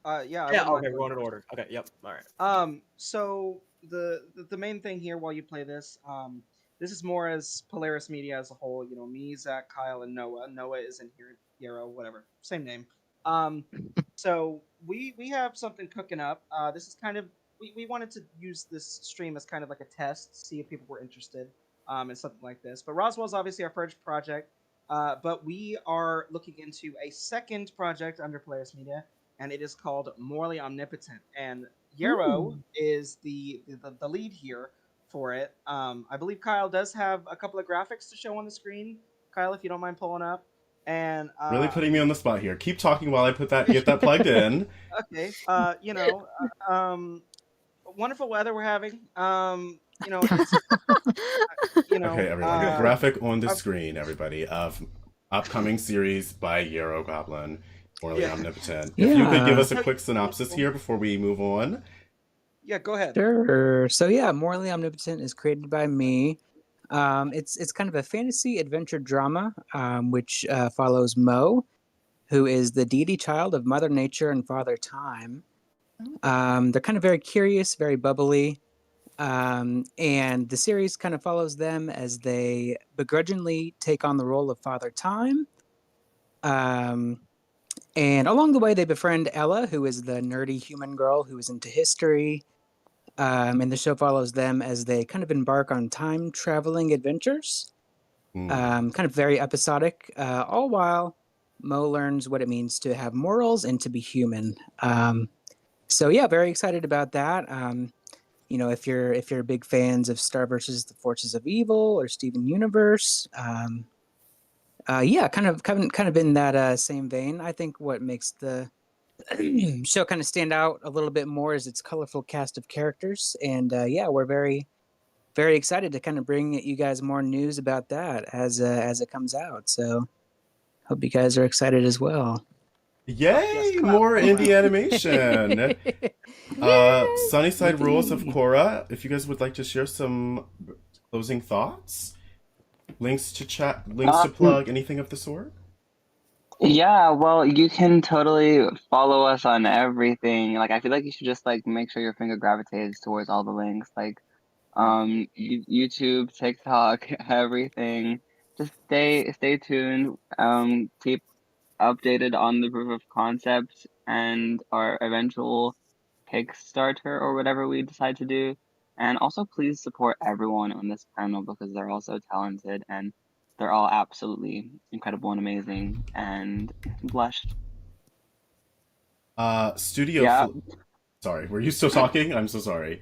Yeah, I Yeah. wouldn't mind Okay. We're going going in first. order. Okay. Yep. All right. So the main thing here while you play this, this is more as Polaris Media as a whole. You know, me, Zach, Kyle, and Noah. Noah is in here. Yarrow, whatever, same name. So we have something cooking up. This is kind of we wanted to use this stream as kind of like a test, see if people were interested in something like this. But Roswell is obviously our first project. But we are looking into a second project under Polaris Media, and it is called Morally Omnipotent. And Yarrow is the lead here for it. I believe Kyle does have a couple of graphics to show on the screen. Kyle, if you don't mind pulling up. And Really putting me on the spot here. Keep talking while I get that plugged in. Okay. Wonderful weather we're having. It's, Okay, everyone. Graphic on the screen, everybody, of upcoming series by Yarrow Goblin, Morally Omnipotent. If you could give us a quick synopsis here before we move on. Yeah, go ahead. Sure. So yeah, Morally Omnipotent is created by me. It's kind of a fantasy adventure drama, which follows Mo, who is the deity child of Mother Nature and Father Time. They're kind of very curious, very bubbly, and the series kind of follows them as they begrudgingly take on the role of Father Time. And along the way, they befriend Ella, who is the nerdy human girl who is into history. And the show follows them as they kind of embark on time traveling adventures, kind of very episodic, all while Mo learns what it means to have morals and to be human. So yeah, very excited about that. If you're big fans of Star versus the Forces of Evil or Steven Universe, yeah, kind of in that same vein. I think what makes the show kind of stand out a little bit more is its colorful cast of characters, and yeah, we're very, very excited to kind of bring you guys more news about that as it comes out. So, hope you guys are excited as well. Yay! More indie animation. Sunnyside Royals of Korra. If you guys would like to share some closing thoughts, links to chat, links to plug, anything of the sort. Yeah, well, you can totally follow us on everything. Like, I feel like you should just like make sure your finger gravitates towards all the links, like YouTube, TikTok, everything. Just stay tuned. Keep updated on the proof of concept and our eventual Kickstarter or whatever we decide to do. And also, please support everyone on this panel because they're all so talented and they're all absolutely incredible and amazing. And I'm blushed. Studio. Yeah. Sorry, were you still talking? I'm so sorry.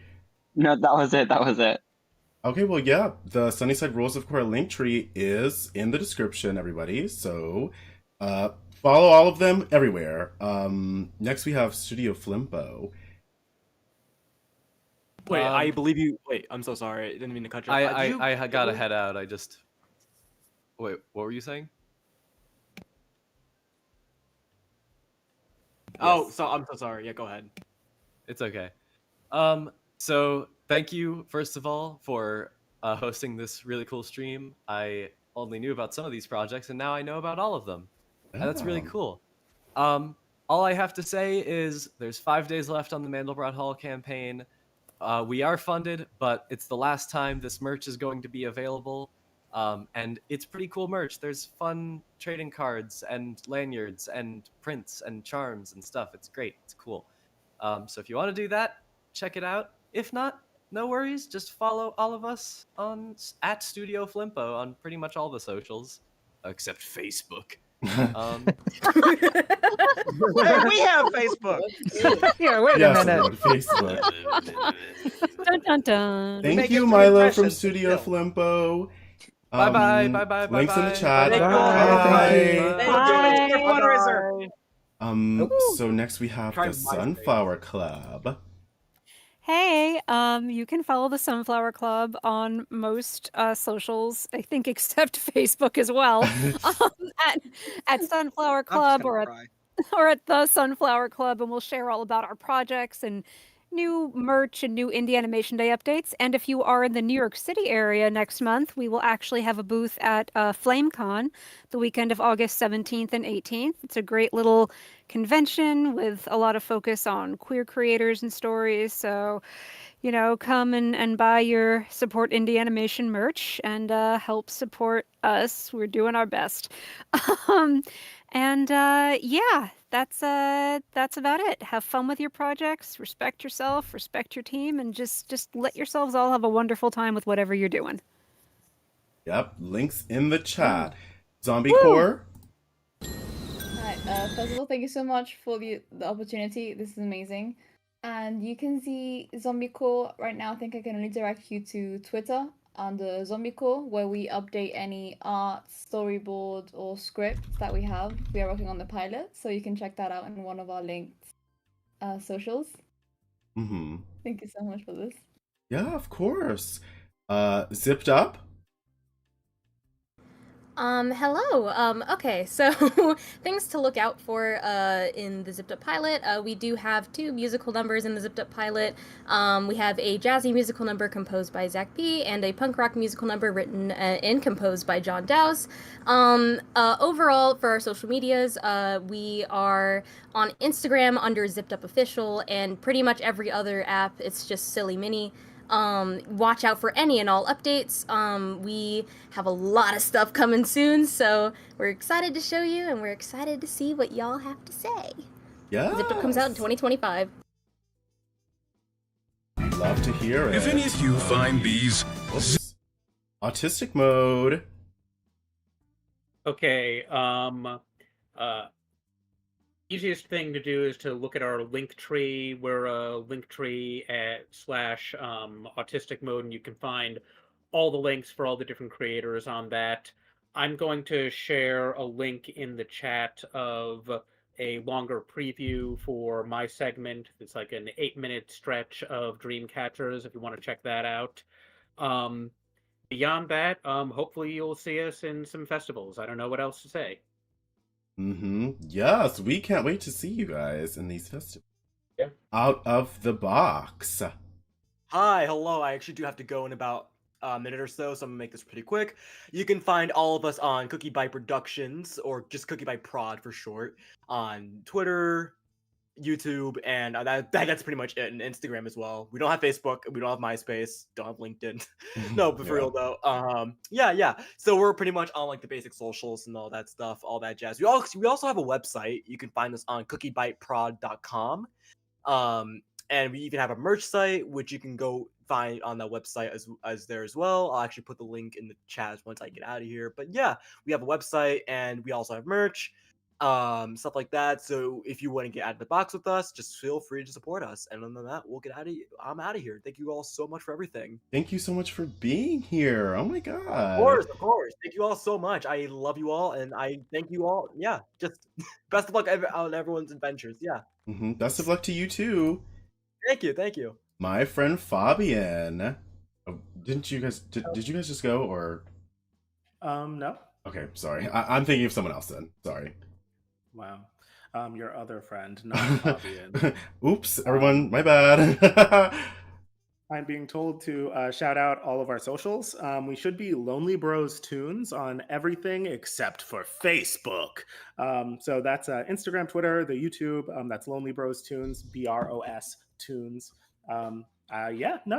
No, that was it. That was it. Okay, well, yeah, the Sunnyside Royals of Korra link tree is in the description, everybody. So, follow all of them everywhere. Next we have Studio Flimpo. Wait, I believe you. Wait, I'm so sorry. I didn't mean to cut you off. I gotta head out. I just. Wait, what were you saying? Oh, so I'm so sorry. Yeah, go ahead. It's okay. So thank you, first of all, for hosting this really cool stream. I only knew about some of these projects, and now I know about all of them. And that's really cool. All I have to say is there's 5 days left on the Mandelbrot Hall campaign. We are funded, but it's the last time this merch is going to be available. And it's pretty cool merch. There's fun trading cards and lanyards and prints and charms and stuff. It's great. It's cool. So if you want to do that, check it out. If not, no worries. Just follow all of us at Studio Flimpo on pretty much all the socials, except Facebook. Hey, we have Facebook. Yeah, wait Yes, a minute. everyone, Facebook. Dun, dun, dun. Thank you, Milo from Studio Flimpo. Bye-bye. Links in the chat. Bye. So next we have the Sunflower Club. Hey, you can follow the Sunflower Club on most socials, I think, except Facebook as well. At Sunflower Club or at the Sunflower Club, and we'll share all about our projects and new merch and new Indie Animation Day updates. And if you are in the New York City area next month, we will actually have a booth at FlameCon the weekend of August 17th and 18th. It's a great little convention with a lot of focus on queer creators and stories. So, come and buy your support indie animation merch and help support us. We're doing our best. um, yeah, that's about it. Have fun with your projects, respect yourself, respect your team, and just let yourselves all have a wonderful time with whatever you're doing. Yep, links in the chat. Zombie Core. Alright, first of all, thank you so much for the opportunity. This is amazing. And you can see Zombie Core right now. I think I can only direct you to Twitter under Zombie Core, where we update any art, storyboard, or scripts that we have. We are working on the pilot, so you can check that out in one of our linked socials. Mm-hmm. Thank you so much for this. Yeah, of course. Zipped Up. Hello. Okay, so things to look out for in the Zipped Up pilot. We do have 2 musical numbers in the Zipped Up pilot. We have a jazzy musical number composed by Zach P. and a punk rock musical number written and composed by John Dowse. Overall, for our social medias, we are on Instagram under Zipped Up Official, and pretty much every other app, it's just Silly Mini. Watch out for any and all updates. We have a lot of stuff coming soon, so we're excited to show you, and we're excited to see what y'all have to say. Yeah. Zipped Up comes out in 2025. Love to hear it. If any of you find these... Oops. Autistic Mode. Okay, easiest thing to do is to look at our link tree. We're a link tree at / Autistic Mode, and you can find all the links for all the different creators on that. I'm going to share a link in the chat of a longer preview for my segment. It's like an 8-minute stretch of Dreamcatchers if you want to check that out. Beyond that, hopefully you'll see us in some festivals. I don't know what else to say. Mm-hmm. Yes, we can't wait to see you guys in these festivals. Yeah. Out of the box. Hi, hello. I actually do have to go in about a minute or so, so I'm gonna make this pretty quick. You can find all of us on Cookie Bite Productions, or just Cookie Bite Prod for short, on Twitter, YouTube, and that's pretty much it, and Instagram as well. We don't have Facebook, we don't have MySpace, don't have LinkedIn. No, but for real though, yeah. So we're pretty much on like the basic socials and all that stuff, all that jazz. We also have a website. You can find us on cookiebiteprod.com. And we even have a merch site, which you can go find on that website as there as well. I'll actually put the link in the chat once I get out of here. But yeah, we have a website and we also have merch, stuff like that. So if you want to get out of the box with us, just feel free to support us. And other than that, we'll get out of. I'm out of here. Thank you all so much for everything. Thank you so much for being here. Oh my god. Of course. Thank you all so much. I love you all, and I thank you all. Yeah, just best of luck on everyone's adventures. Yeah. Mm-hmm. Best of luck to you too. Thank you. My friend Fabian. Oh, did you guys just go or? No. Okay, sorry. I'm thinking of someone else then. Sorry. Wow. Your other friend, not Fabian. Oops, everyone, my bad. I'm being told to shout out all of our socials. We should be Lonely Bros Tunes on everything except for Facebook. So that's Instagram, Twitter, the YouTube. That's Lonely Bros Tunes, BROS Tunes. I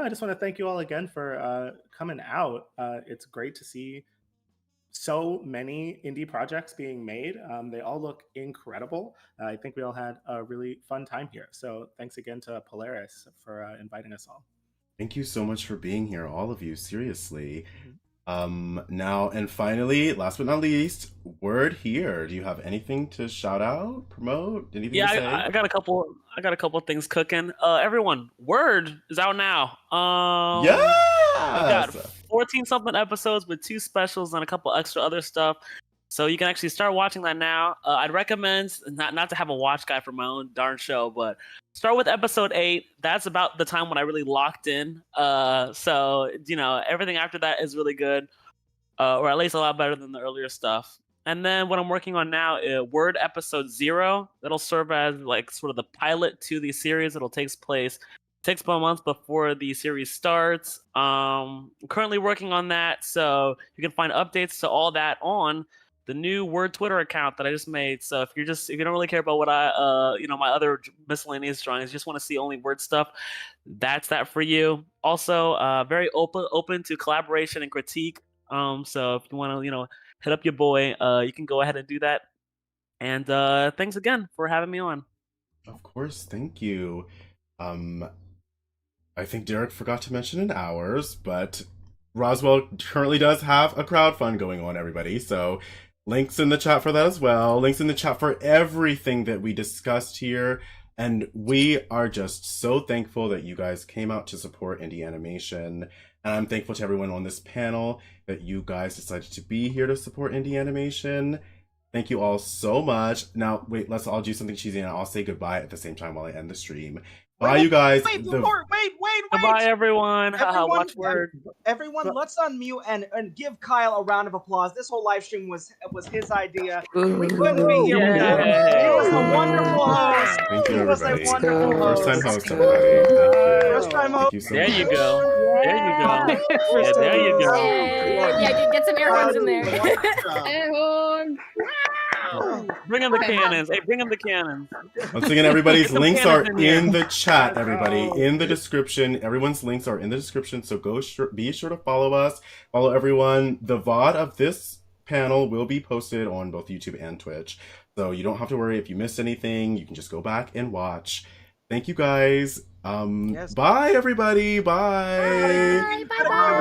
just want to thank you all again for coming out. It's great to see so many indie projects being made. They all look incredible. I think we all had a really fun time here. So thanks again to Polaris for inviting us all. Thank you so much for being here, all of you, seriously. Now, and finally, last but not least, Word here. Do you have anything to shout out, promote, anything to say? I got a couple of things cooking. Everyone, Word is out now. Yes! We got 14 something episodes with 2 specials and a couple extra other stuff. So you can actually start watching that now. I'd recommend not to have a watch guide for my own darn show, but start with episode 8. That's about the time when I really locked in. So everything after that is really good, or at least a lot better than the earlier stuff. And then what I'm working on now is Word episode 0. That'll serve as like sort of the pilot to the series. It'll take place takes about a month before the series starts. I'm currently working on that, so you can find updates to all that on the new Word Twitter account that I just made. So if you don't really care about what my other miscellaneous drawings, you just want to see only Word stuff, that's that for you. Also, very open to collaboration and critique. So if you want to, hit up your boy, you can go ahead and do that. And thanks again for having me on. Of course, thank you. I think Derek forgot to mention in ours, but Roswell currently does have a crowdfund going on, everybody. So links in the chat for that as well. Links in the chat for everything that we discussed here. And we are just so thankful that you guys came out to support indie animation. And I'm thankful to everyone on this panel that you guys decided to be here to support indie animation. Thank you all so much. Now, wait, let's all do something cheesy and I'll say goodbye at the same time while I end the stream. Bye, you guys. Wait! Goodbye, everyone. Watch Word. Everyone, let's unmute and give Kyle a round of applause. This whole live stream was his idea. We couldn't be here without him. He was a wonderful host. Thank you, He was a everybody. wonderful host. First time host, everybody. Thank you. First time host. Thank you so There much. you go. There you go. Yeah, there you go. Yeah, get some air horns in there. Air horn. Bring him the cannons. Hey, bring him the cannons. Once again, everybody's Get some links are cannons in in here. the chat, everybody. In the description. Everyone's links are in the description, so be sure to follow us. Follow everyone. The VOD of this panel will be posted on both YouTube and Twitch. So you don't have to worry if you missed anything. You can just go back and watch. Thank you guys. Bye, everybody. Bye. Bye.